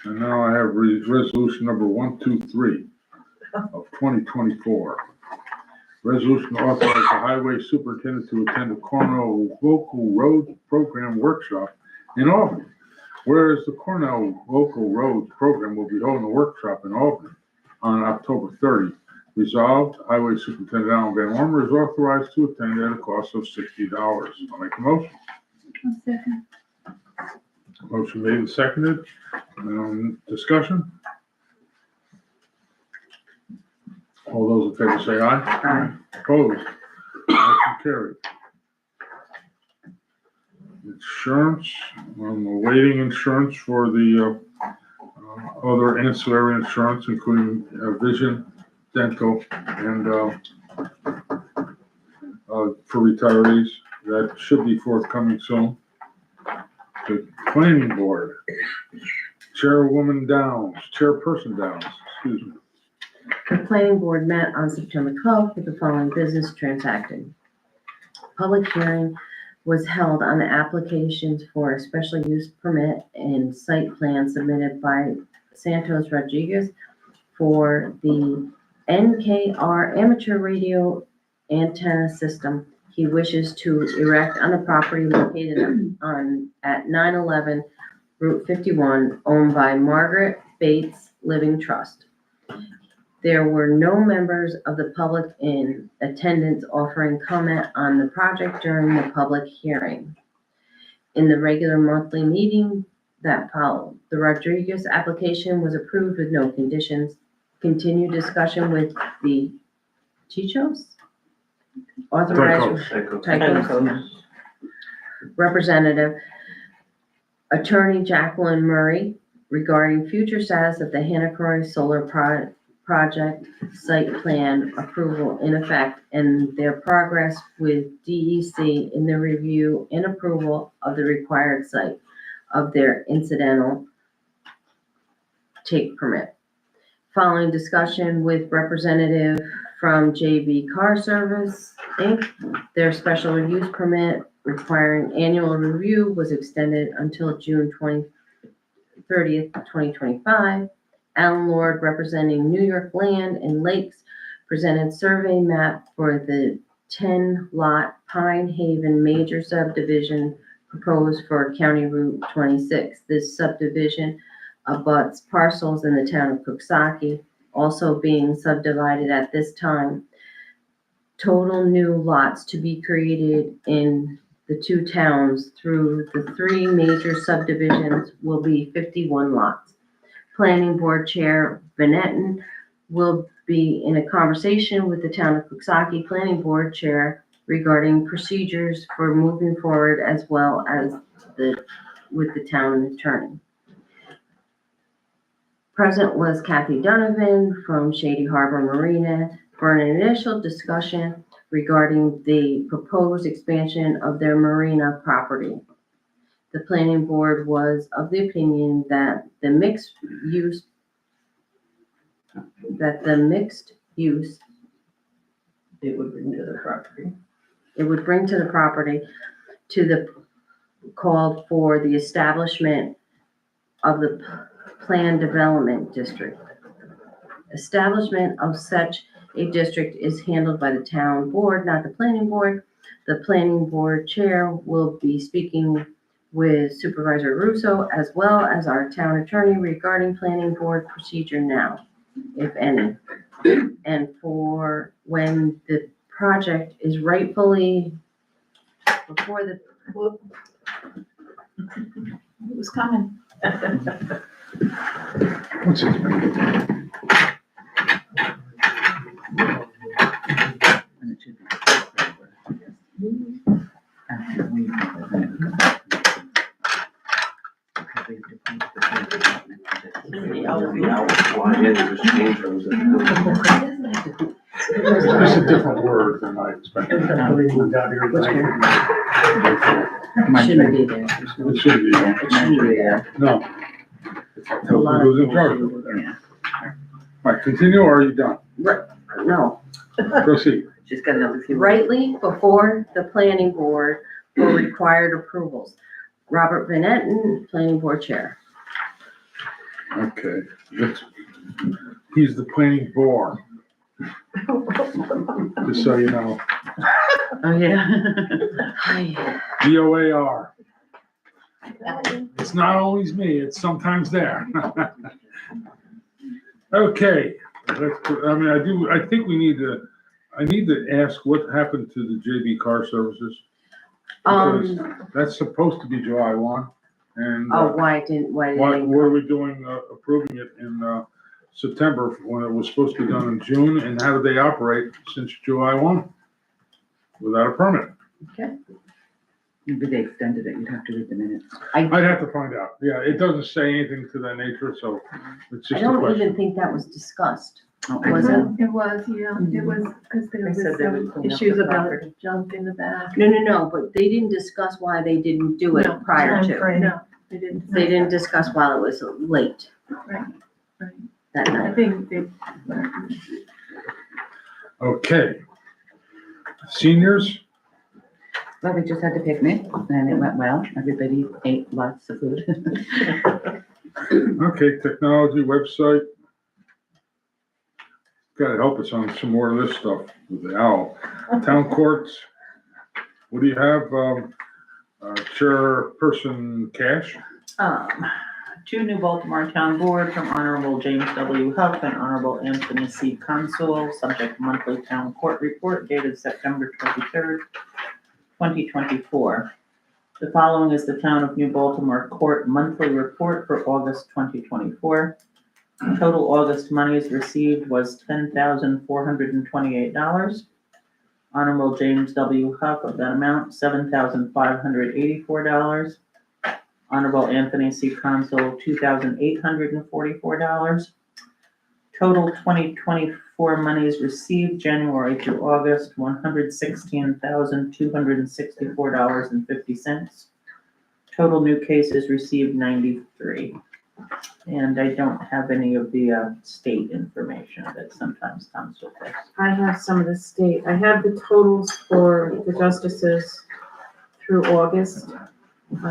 And now I have resolution number 123 of 2024. Resolution to authorize the highway superintendent to attend the Cornell Local Road Program Workshop in Albany. Whereas the Cornell Local Roads Program will be holding a workshop in Albany on October 30. Resolved, Highway Superintendent Alan Van Ormer is authorized to attend at a cost of $60. I'll make a motion. Motion made and seconded. Discussion? All those in favor say aye. Aye. Opposed? Motion carried. Insurance, I'm awaiting insurance for the other ancillary insurance, including vision, dental, and for retirees. That should be forthcoming soon. The planning board, Chairperson Downs, excuse me. The planning board met on September 12th with the following business transacted. Public hearing was held on the applications for a special use permit and site plan submitted by Santos Rodriguez for the NKR amateur radio antenna system he wishes to erect on the property located at 911 Route 51, owned by Margaret Bates Living Trust. There were no members of the public in attendance offering comment on the project during the public hearing. In the regular monthly meeting that followed, the Rodriguez application was approved with no conditions. Continued discussion with the Chichos? Authorized Tycos representative, attorney Jacqueline Murray, regarding future status of the Hanacroy Solar Project site plan approval in effect and their progress with DEC in the review and approval of the required site of their incidental take permit. Following discussion with representative from JB Car Service, Inc., their special use permit requiring annual review was extended until June 30th, 2025. Alan Lord, representing New York Land and Lakes, presented survey map for the 10-lot Pine Haven major subdivision proposed for County Route 26. This subdivision abuts parcels in the town of Cooksaki, also being subdivided at this time. Total new lots to be created in the two towns through the three major subdivisions will be 51 lots. Planning Board Chair Benetton will be in a conversation with the town of Cooksaki Planning Board Chair regarding procedures for moving forward, as well as with the town attorney. Present was Kathy Donovan from Shady Harbor Marina for an initial discussion regarding the proposed expansion of their marina property. The planning board was of the opinion that the mixed use It would bring to the property. it would bring to the property to the called for the establishment of the planned development district. Establishment of such a district is handled by the town board, not the planning board. The planning board chair will be speaking with Supervisor Russo as well as our town attorney regarding planning board procedure now, if any. And for when the project is rightfully before the, It was coming. What's his name? And it should be after we It's a different word than I expected. Shouldn't be there. It should be. It should be there. No. A lot Who's of in charge of things, it? yeah. All right, continue, or are you done? No, Proceed. She's got another few. rightly before the planning board for required approvals. Robert Van Etten, planning board chair. Okay, he's the planning board, just so you know. Oh, yeah. BOAR. It's not always me, it's sometimes there. Okay, I think I need to ask what happened to the JB Car Services. Because that's supposed to be July 1, and Why didn't what are we doing approving it in September when it was supposed to be done in June, and how do they operate since July 1 without a permit? Maybe they extended it, you'd have to read the minutes. I'd have to find out. Yeah, it doesn't say anything to that nature, so it's I just a don't question. even think that was discussed. Oh, Was it? It was, yeah, it was, because there They was said they would some clean up issues the about property. junk in the back. No, but they didn't discuss why they didn't do it No, prior to. Timeframe. No, they didn't. They didn't discuss while it was late Right, right. that I night. think they, Okay. Seniors, Well, we just had the picnic, and it went well. Everybody ate lots of food. okay, technology website. Gotta help us on some more of this stuff with the owl. Town courts, what do you have, Chairperson Cash? To New Baltimore Town Board from Honorable James W. Huff and Honorable Anthony C. Consul, subject to monthly town court report dated September 23rd, 2024. The following is the Town of New Baltimore Court monthly report for August 2024. Total August monies received was $10,428. Honorable James W. Huff of that amount, $7,584. Honorable Anthony C. Consul, $2,844. Total 2024 monies received January through August, $116,264.50. Total new cases received 93. And I don't have any of the state information that sometimes comes with this. I have some of the state, I have the totals for the justices through August.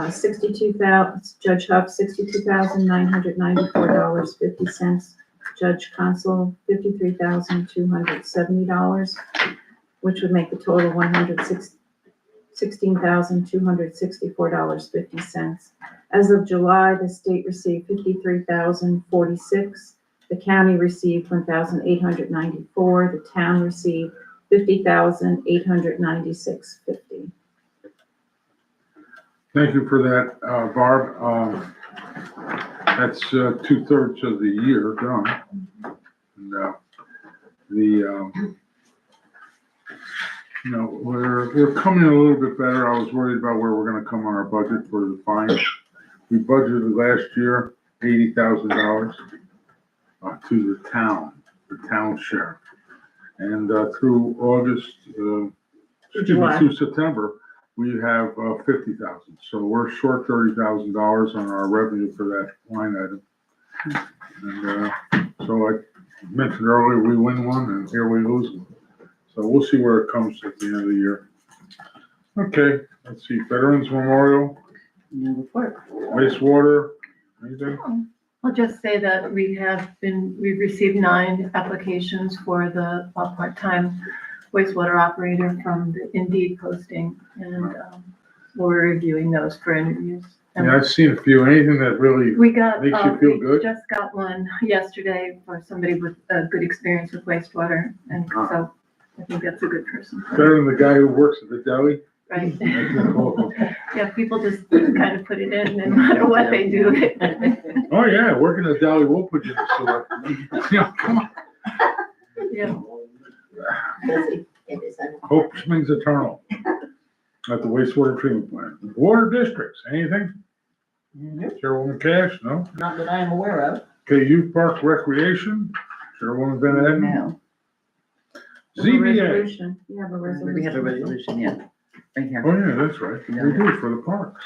62,000, Judge Huff, $62,994.50. Judge Consul, $53,270, which would make the total $116,264.50. As of July, the state received $53,046. The county received $1,894. The town received $50,896.50. Thank you for that, Barb. That's 2/3 of the year done. And we're coming a little bit better. I was worried about where we're gonna come on our budget for the fines. We budgeted last year $80,000 to the town share. And through August, through September, we have 50,000. So we're short $30,000 on our revenue for that line item. And so I mentioned earlier, we win one and here we lose one. So we'll see where it comes at the end of the year. Okay, let's see, Veterans Memorial, No report. wastewater, anything? I'll just say that we've received 9 applications for the part-time wastewater operator from the Indeed posting, and we're reviewing those for interviews. And Yeah, I've seen a few. Anything that really we got, makes you feel good? we just got one yesterday for somebody with a good experience with wastewater, and so I think that's a good person. better than the guy who works at the deli? Right? Oh Yeah, people just kind of put it in no matter what they do. yeah, working at the deli will put you in the sewer. Yeah, come on. Yeah. Hope springs eternal at the wastewater treatment plant. Water districts, anything? Chairwoman Cash, no? Not that I am aware of. Okay, youth park recreation, Chairwoman Van Etten. No. ZBA. Resolution, you have a We resolution. have a resolution, yeah. Right here. Oh, yeah, that's right. We do for the parks.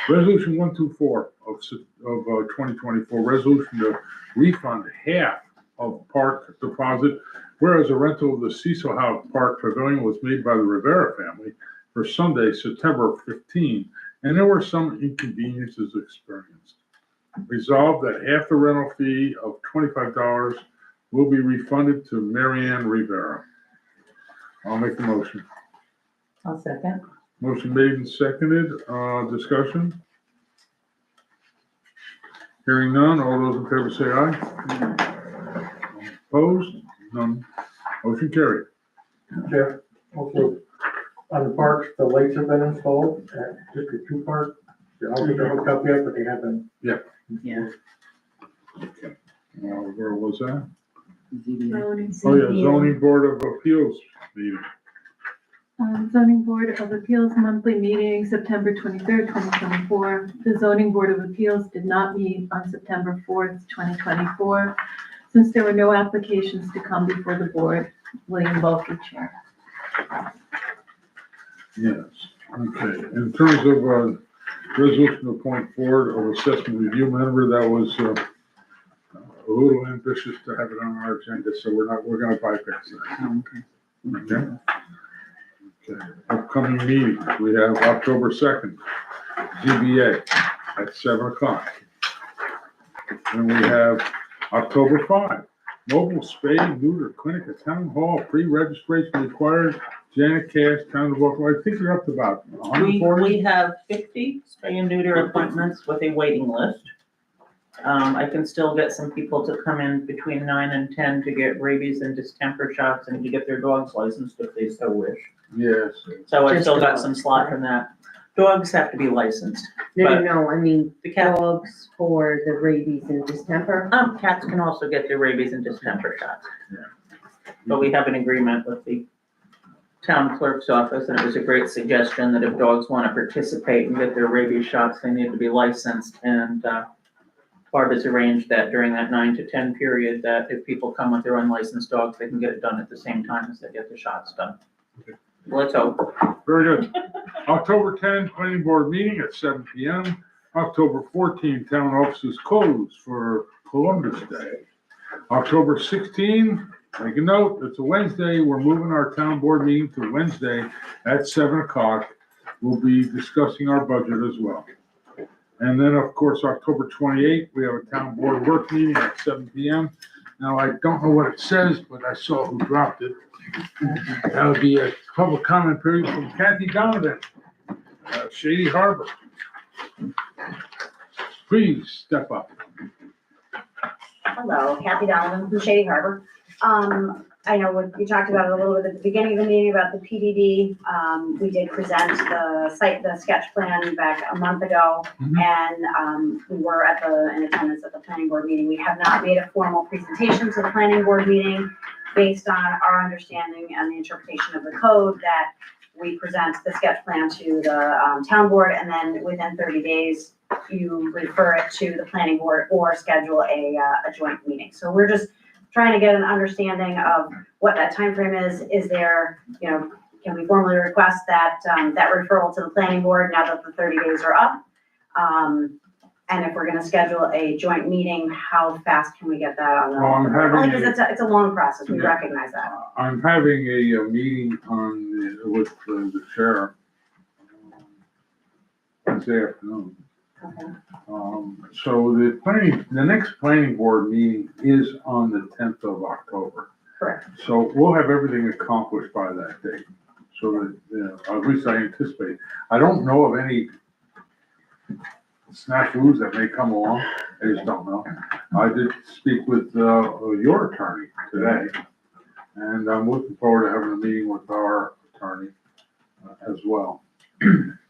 Resolution 124 of 2024, resolution to refund half of park deposit, whereas a rental of the Cecil House Park Pavilion was made by the Rivera family for Sunday, September 15, and there were some inconveniences experienced. Resolved that half the rental fee of $25 will be refunded to Marianne Rivera. I'll make the motion. I'll second. Motion made and seconded, discussion? Hearing none, all those in favor say aye. Opposed? None. Motion carried. Jeff, also, on the parks, the lights have been installed at District 2 Park. They're all hooked up yet, but they haven't. Yeah. Where was that? ZBA. Oh, yeah, zoning board of appeals meeting. Zoning Board of Appeals monthly meeting, September 23rd, 2024. The Zoning Board of Appeals did not meet on September 4th, 2024. Since there were no applications to come before the board, William Bulkey, Chair. Yes, okay. In terms of, resolution to appoint board of assessment review member, that was, a little ambitious to have it on our agenda, so we're gonna bypass that. Oh, okay. Okay. Okay. Upcoming meetings, we have October 2nd, ZBA at 7 o'clock. And we have October 5, mobile spay and neuter clinic at Town Hall, pre-registration required. Janet Cash, Town of Baltimore, I think you're up to about We 140. have 50 spay and neuter appointments with a waiting list. I can still get some people to come in between 9 and 10 to get rabies and distemper shots and to get their dogs licensed if they so wish. Yes. So I've Just still got dogs, some slot from that. Dogs have to be licensed. No, I mean, The cat, dogs for the rabies and distemper. cats can also get their rabies and distemper shots. Yeah. But we have an agreement with the town clerk's office, and it was a great suggestion that if dogs want to participate and get their rabies shots, they need to be licensed. And Barb has arranged that during that 9 to 10 period, that if people come with their unlicensed dogs, they can get it done at the same time as they get the shots done. Let's hope. Very good. October 10, planning board meeting at 7 PM. October 14, town offices closed for Columbus Day. October 16, make a note, it's a Wednesday. We're moving our town board meeting to Wednesday at 7 o'clock. We'll be discussing our budget as well. And then, of course, October 28th, we have a town board work meeting at 7 PM. Now, I don't know what it says, but I saw who dropped it. That would be a public comment period from Kathy Donovan, Shady Harbor. Please step up. Hello, Kathy Donovan from Shady Harbor. I know what you talked about it a little bit at the beginning of the meeting about the PDD. We did present the sketch plan back a month ago. Mhm. And we were in attendance at the planning board meeting. We have not made a formal presentation to the planning board meeting based on our understanding and the interpretation of the code that we present the sketch plan to the town board, and then within 30 days, you refer it to the planning board or schedule a joint meeting. So we're just trying to get an understanding of what that timeframe is. Is there, can we formally request that referral to the planning board now that the 30 days are up? And if we're gonna schedule a joint meeting, how fast can we get that on the? Well, I'm having Only because it's a long process, we Yeah. recognize that. I'm having a meeting with the sheriff this afternoon. Okay. So the next planning board meeting is on the 10th of October. Correct. So we'll have everything accomplished by that date. So that, at least I anticipate. I don't know of any snafus that may come along. I just don't know. I did speak with your attorney today, and I'm looking forward to having a meeting with our attorney as well.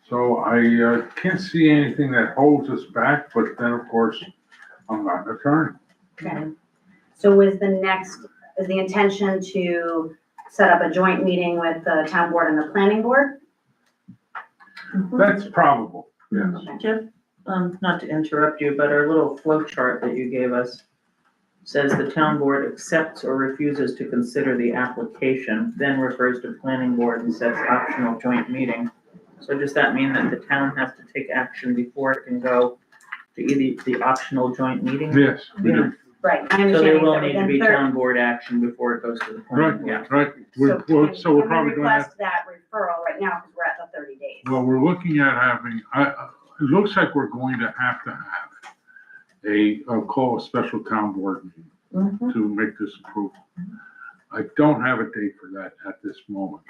So I can't see anything that holds us back, but then, of course, I'm not an attorney. Okay. So is the intention to set up a joint meeting with the town board and the planning board? That's probable, yes. Okay. Jeff, not to interrupt you, but our little flow chart that you gave us says the town board accepts or refuses to consider the application, then refers to planning board and sets optional joint meeting. So does that mean that the town has to take action before it can go to either the optional joint meeting? Yes, we do. Right, my So there understanding will is need that to be within 30. town board action before it goes to the Right, planning, yeah. right. We're Can we probably going to have, request that referral right now because we're at the 30 days? well, we're looking at having, it looks like we're going to have I'll call a special town board meeting Mhm. to make this approval. I don't have a date for that at this moment,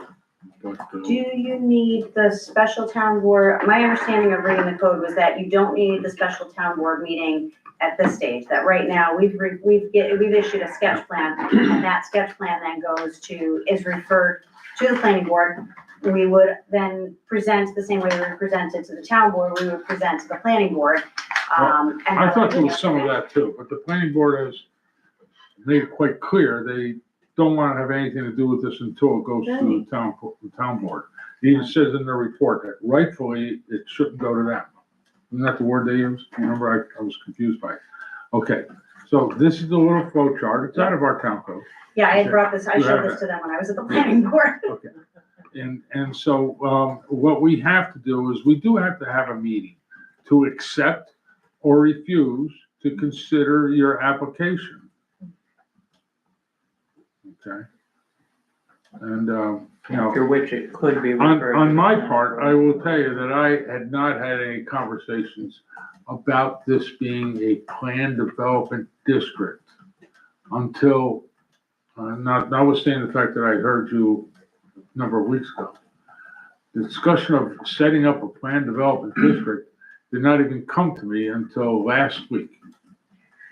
but, Do you need the special town board? My understanding of reading the code was that you don't need the special town board meeting at this stage, that right now we've issued a sketch plan, and that sketch plan then is referred to the planning board. We would then present the same way we would present it to the town board, we would present to the planning board. And I thought there was some of that too, but the planning board has made it quite clear, they don't want to have anything to do with this until it goes to the town board. It even says in their report that rightfully it shouldn't go to them. Isn't that the word they use? Remember, I was confused by it. Okay, so this is the little flow chart. It's out of our town code. Yeah, I had brought this, I You showed have this to them when I was at the planning board. Okay. And so, what we have to do is we do have to have a meeting to accept or refuse to consider your application. Okay? And, you know, After which it could be referred. on to my the town part, board. I will tell you that I had not had any conversations about this being a planned development district until, notwithstanding the fact that I heard you a number of weeks ago. The discussion of setting up a planned development district did not even come to me until last week.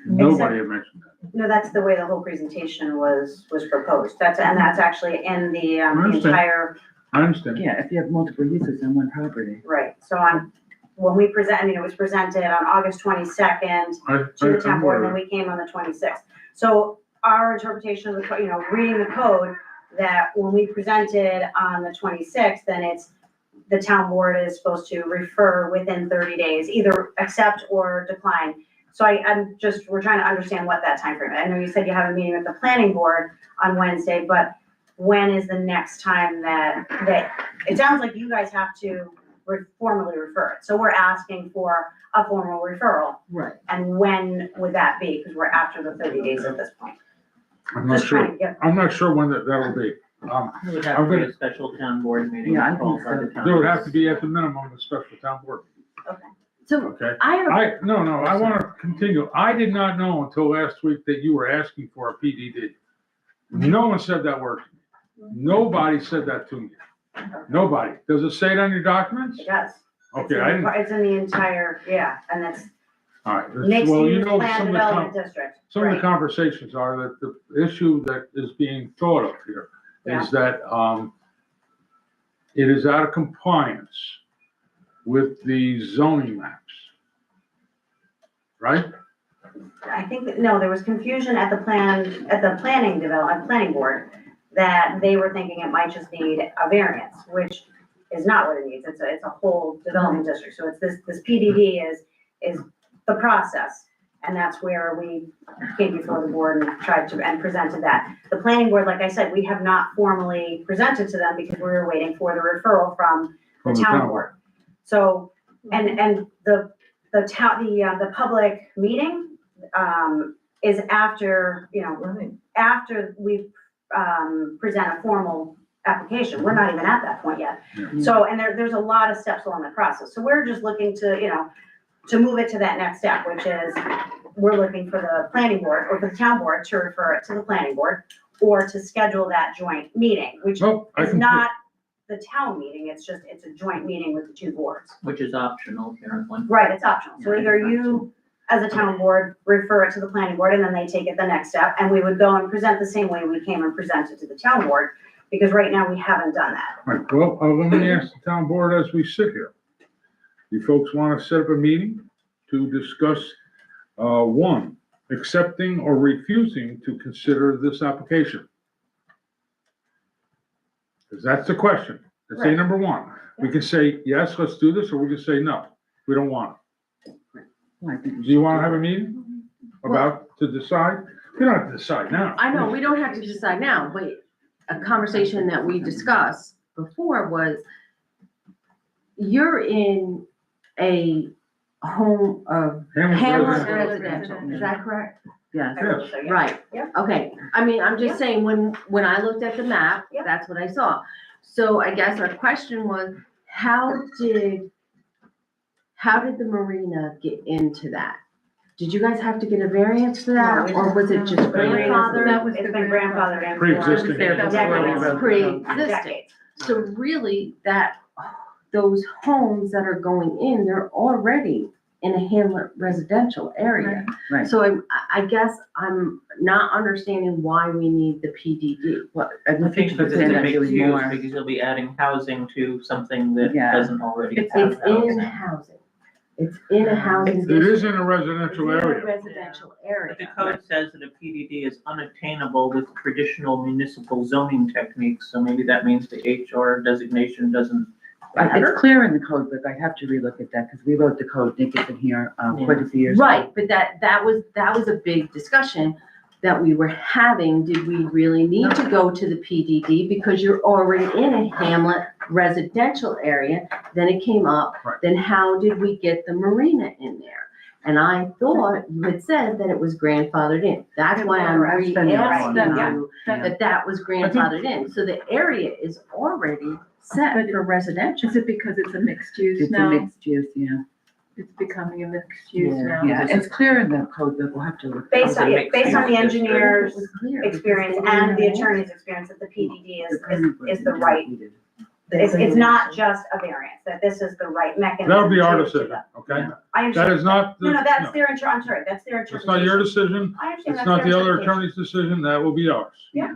Nobody had mentioned that. No, that's the way the whole presentation was proposed. That's actually in the understand. entire, I understand. Yeah, if you have multiple uses on one property. right. So when we it was presented on August 22nd to the town board, and then we came on the 26th. So our interpretation of the, reading the code, that when we presented on the 26th, then it's, the town board is supposed to refer within 30 days, either accept or decline. So we're trying to understand what that timeframe is. I know you said you have a meeting with the planning board on Wednesday, but when is the next time that, it sounds like you guys have to formally refer it. So we're asking for a formal referral. Right. And when would that be? Because we're after the 30 days at this point. I'm not Just trying sure, to get, I'm not sure when that'll be. It would have I'm to be gonna- a special town board meeting. Yeah, I called think by so. the town There would board. have to be at the minimum a special town board, So okay? I have, I want to continue. I did not know until last week that you were asking for a PDD. No one said that word. Nobody said that to me. Nobody. Does it say it on your documents? it does. Okay, I didn't, It's in the entire, yeah, and it's all right. mixed Well, you use know, plan development district. some of the Right. conversations are that the issue that is being thought of here is that, it is out of compliance with the zoning maps. Right? I think that, no, there was confusion at the planning board, that they were thinking it might just need a variance, which is not what it needs. It's a whole development district. So it's this PDD is the process. And that's where we came before the board and presented that. The planning board, like I said, we have not formally presented to them because we were waiting for the referral from the town board. So, and the public meeting, is after, after we, present a formal application. We're not even at that point yet. Yeah. So, and there's a lot of steps along the process. So we're just looking to, to move it to that next step, which is we're looking for the planning board or for the town board to refer it to the planning board or to schedule that joint meeting, which Well, I is can, not the town meeting. It's a joint meeting with the two boards. Which is optional apparently. Right, it's optional. So either you, as a town board, refer it to the planning board and then they take it the next step. And we would go and present the same way we came and presented to the town board, because right now we haven't done that. right, well, let me ask the town board as we sit here. You folks want to set up a meeting to discuss, one, accepting or refusing to consider this application? Because that's the question. Let's say Right. number one. We can say, yes, let's do this, or we can say, no, we don't want it. Well, I think we Do you should want to do have a it. meeting to decide? You don't have to decide now. I know, we don't have to decide now, but a conversation that we discussed before was, you're in a home of Hamlet residential, is that correct? Yes. I believe so, yeah. Right, Yep. okay, I mean, I'm Yep. just saying, when I looked at the map, Yep. that's what I saw. So I guess our question was, how did the marina get into that? Did you guys have to get a variance for that, No, or was it just grandfathered? That was It's the been grandfathered in. for Pre-existing. There before we decades. wrote the Pre-existing. Decades. So really, those homes that are going in, they're already in a Hamlet residential area. Right. So I guess I'm not understanding why we need the PDD. Well, I think because it's a that mixed was use, more. because you'll be adding housing to something that Yeah. doesn't already It's have It's in housing. housing. It's in a housing It district. is in a residential It's in a area. residential But area. the code says that a PDD is unattainable with traditional municipal zoning techniques, so maybe that means the HR designation doesn't matter. It's clear in the code book. I have to relook at that because we wrote the code, Nick has been here, quite a few years. ago. Right, but that was a big discussion that we were having. Did we really need to go to the PDD because you're already in a Hamlet residential area? Then it came up, Right. then how did we get the marina in there? And I thought you had said that it was grandfathered in. That's why I'm That's been the re-asking one, you yeah. that was grandfathered in. So the area is already set for residential. Is it because it's a mixed use It's a now? mixed use, yeah. It's becoming a mixed use now. Yeah, it's clear in the code book. We'll have to look. Based on, It's a mixed based on the use district. engineer's It was clear because experience they and the didn't have attorney's experience, that the PDD The is planning board the didn't right, need it. it's not just a variance, that this is the right mechanism. That'll be our to- decision, okay? I That understand. is not, No, the- no, that's no. their, I'm sorry, that's their interpretation. It's not your decision. I understand, It's that's not their the other interpretation. attorney's decision. That will be ours. Yeah.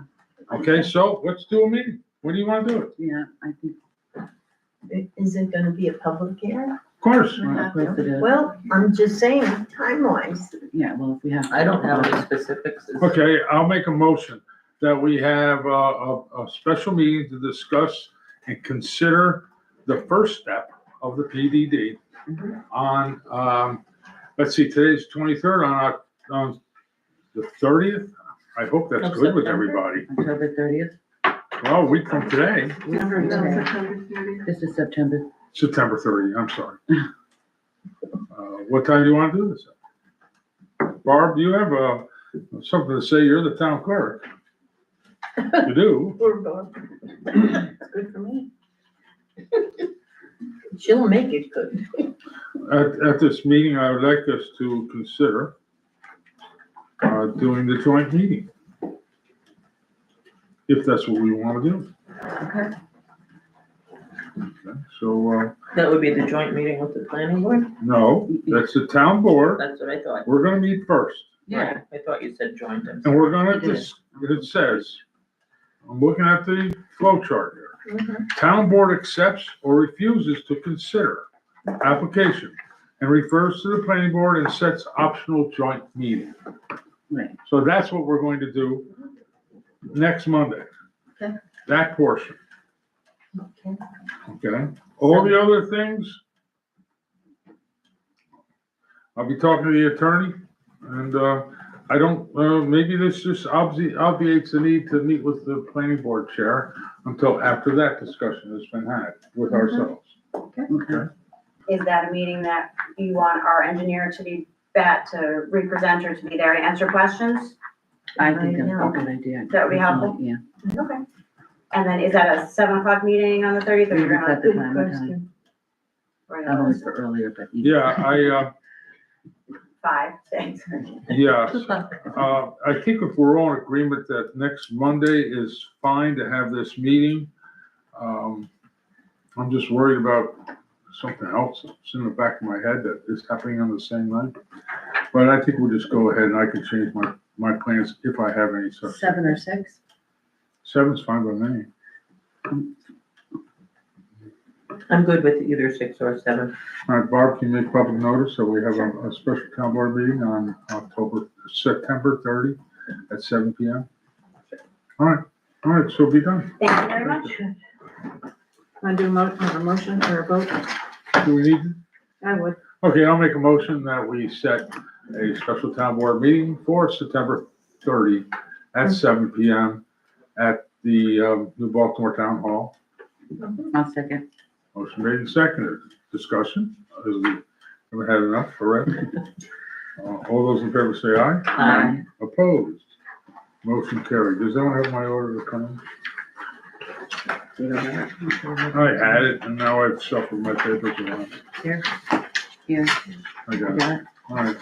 Okay, so let's do a meeting. When do you want to do it? Yeah, I think, Is it gonna be a public hearing? Of course. well, of course it is. Well, I'm just saying, time-wise, Yeah, well, if we have. I don't have any specifics. Okay, I'll make a motion that we have a special meeting to discuss and consider the first step of the PDD on, let's see, today's 23rd, on the 30th. I hope that's Of good with September? everybody. October 30th? Well, a week from today, No, September 30th. This is September. September 30th, I'm sorry. What time do you want to do this? Barb, do you have something to say? You're the town clerk. You do? we're going. It's good for me. She'll make it good. At this meeting, I would like us to consider doing the joint meeting. If that's what we want to do. Okay. Okay, so, That would be the joint meeting with the planning board? no, that's the town board. That's what I thought. We're gonna meet first. Yeah. I thought you said joint. And we're gonna, We did. it says, I'm looking at the flow chart here. Mhm. Town board accepts or refuses to consider application and refers to the planning board and sets optional joint meeting. Right. So that's what we're going to do next Monday. Okay. That portion, Okay. okay? All the other things, I'll be talking to the attorney, and, I don't, maybe this just obviates the need to meet with the planning board chair until after that discussion has been had with ourselves. Okay. Is that a meeting that you want our engineer to be, to represent or to be there to answer questions? I think that's a good idea. That would be helpful? Yeah. Okay. And then is that a 7 o'clock meeting on the 30th, or We you're just gonna? at the time, what time? Right I'm on. always for earlier, but. Yeah, 5, 6. yeah, I think if we're all in agreement that next Monday is fine to have this meeting, I'm just worried about something else that's in the back of my head that is happening on the same night. But I think we'll just go ahead and I can change my plans if I have any such. 7 or 6? 7's fine by me. I'm good with either 6 or 7. All right, Barb, can you make public notice that we have a special town board meeting on September 30 at 7 PM? All right, so be done. Thank you very much. Want to do a motion or a vote? Do we need to? I would. Okay, I'll make a motion that we set a special town board meeting for September 30 at 7 PM at the New Baltimore Town Hall. I'll second. Motion made and seconded. Discussion? Have we had enough already? All those in favor say aye. Aye. Opposed? Motion carried. Does anyone have my order to come You don't have in? I had it, and now I've shuffled my papers around. Here. Here, I you got it. got it? All right.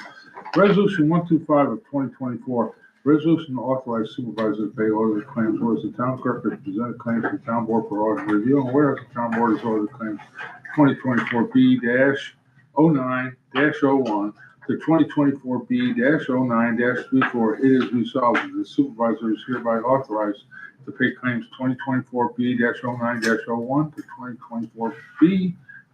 Resolution 125 of 2024, resolution to authorize supervisor to pay audited claims, whereas the town clerk has presented claims to the town board for audit and review, and whereas the town board has audited claims 2024B-09-01 to 2024B-09-34, it is resolved that the supervisor is hereby authorized to pay claims 2024B-09-01 to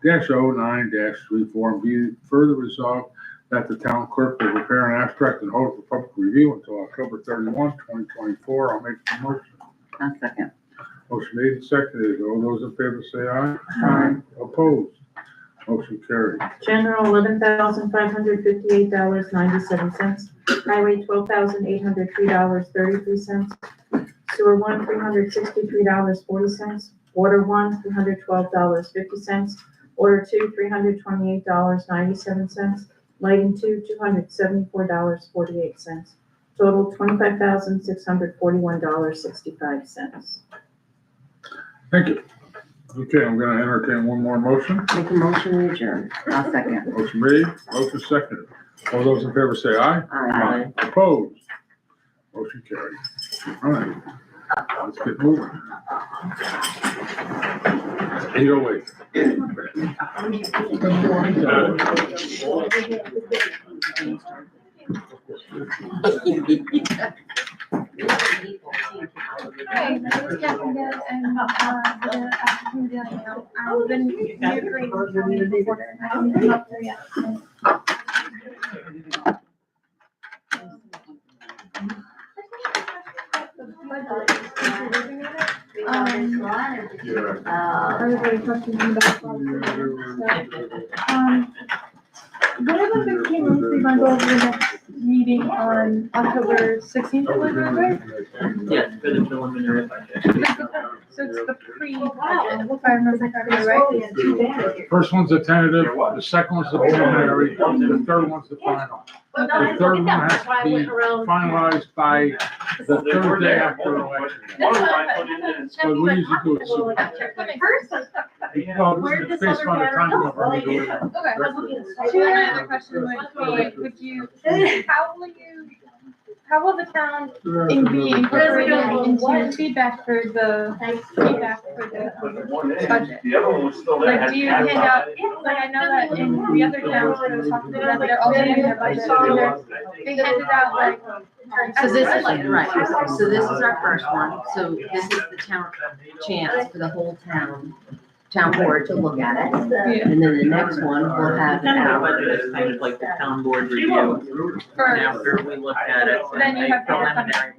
2024B-09-34, and be further resolved that the town clerk will prepare an abstract and hold it for public review until October 31, 2024. I'll make the motion. I'll second. Motion made and seconded. All those in favor say aye. Aye. Opposed? Motion carried. General, $11,558.97. Highway, $12,803.33. Sewer one, $363.40. Water one, $312.50. Water two, $328.97. Lighting two, $274.48. Total, $25,641.65. Thank you. Okay, I'm gonna entertain one more motion. Make a motion to adjourn. I'll second. Motion made, motion seconded. All those in favor say aye. Aye. Opposed? Motion carried. All right, let's get moving. 8:08. Hi, my name is Catherine Good. I'm the applicant dealing now. I've been new Green County reporter. I haven't been up there yet. Everybody questions about what are the 15 months we want to go over the next meeting on October 16th, I believe, right? Yeah, for the preliminary budget. So it's the pre-budget, if I remember correctly, right? First one's the tentative, the second one's the preliminary, the third one's the final. The third one has to be finalized by the third day after election. So we usually do it soon. Based on the time of our meeting. Okay. Two other question would you, how will the town be incorporated into feedback for the budget? Like, do you hand out, like, I know that in the other towns that I was talking to them, they're also doing their budget, and they handed out like. So this is, right, so this is our first one, so this is the town chance for the whole town board to look at it. Yeah. And then the next one will have Kind of our, budget is kind of like the town board review. First. And after we look at it, Then you have to- preliminary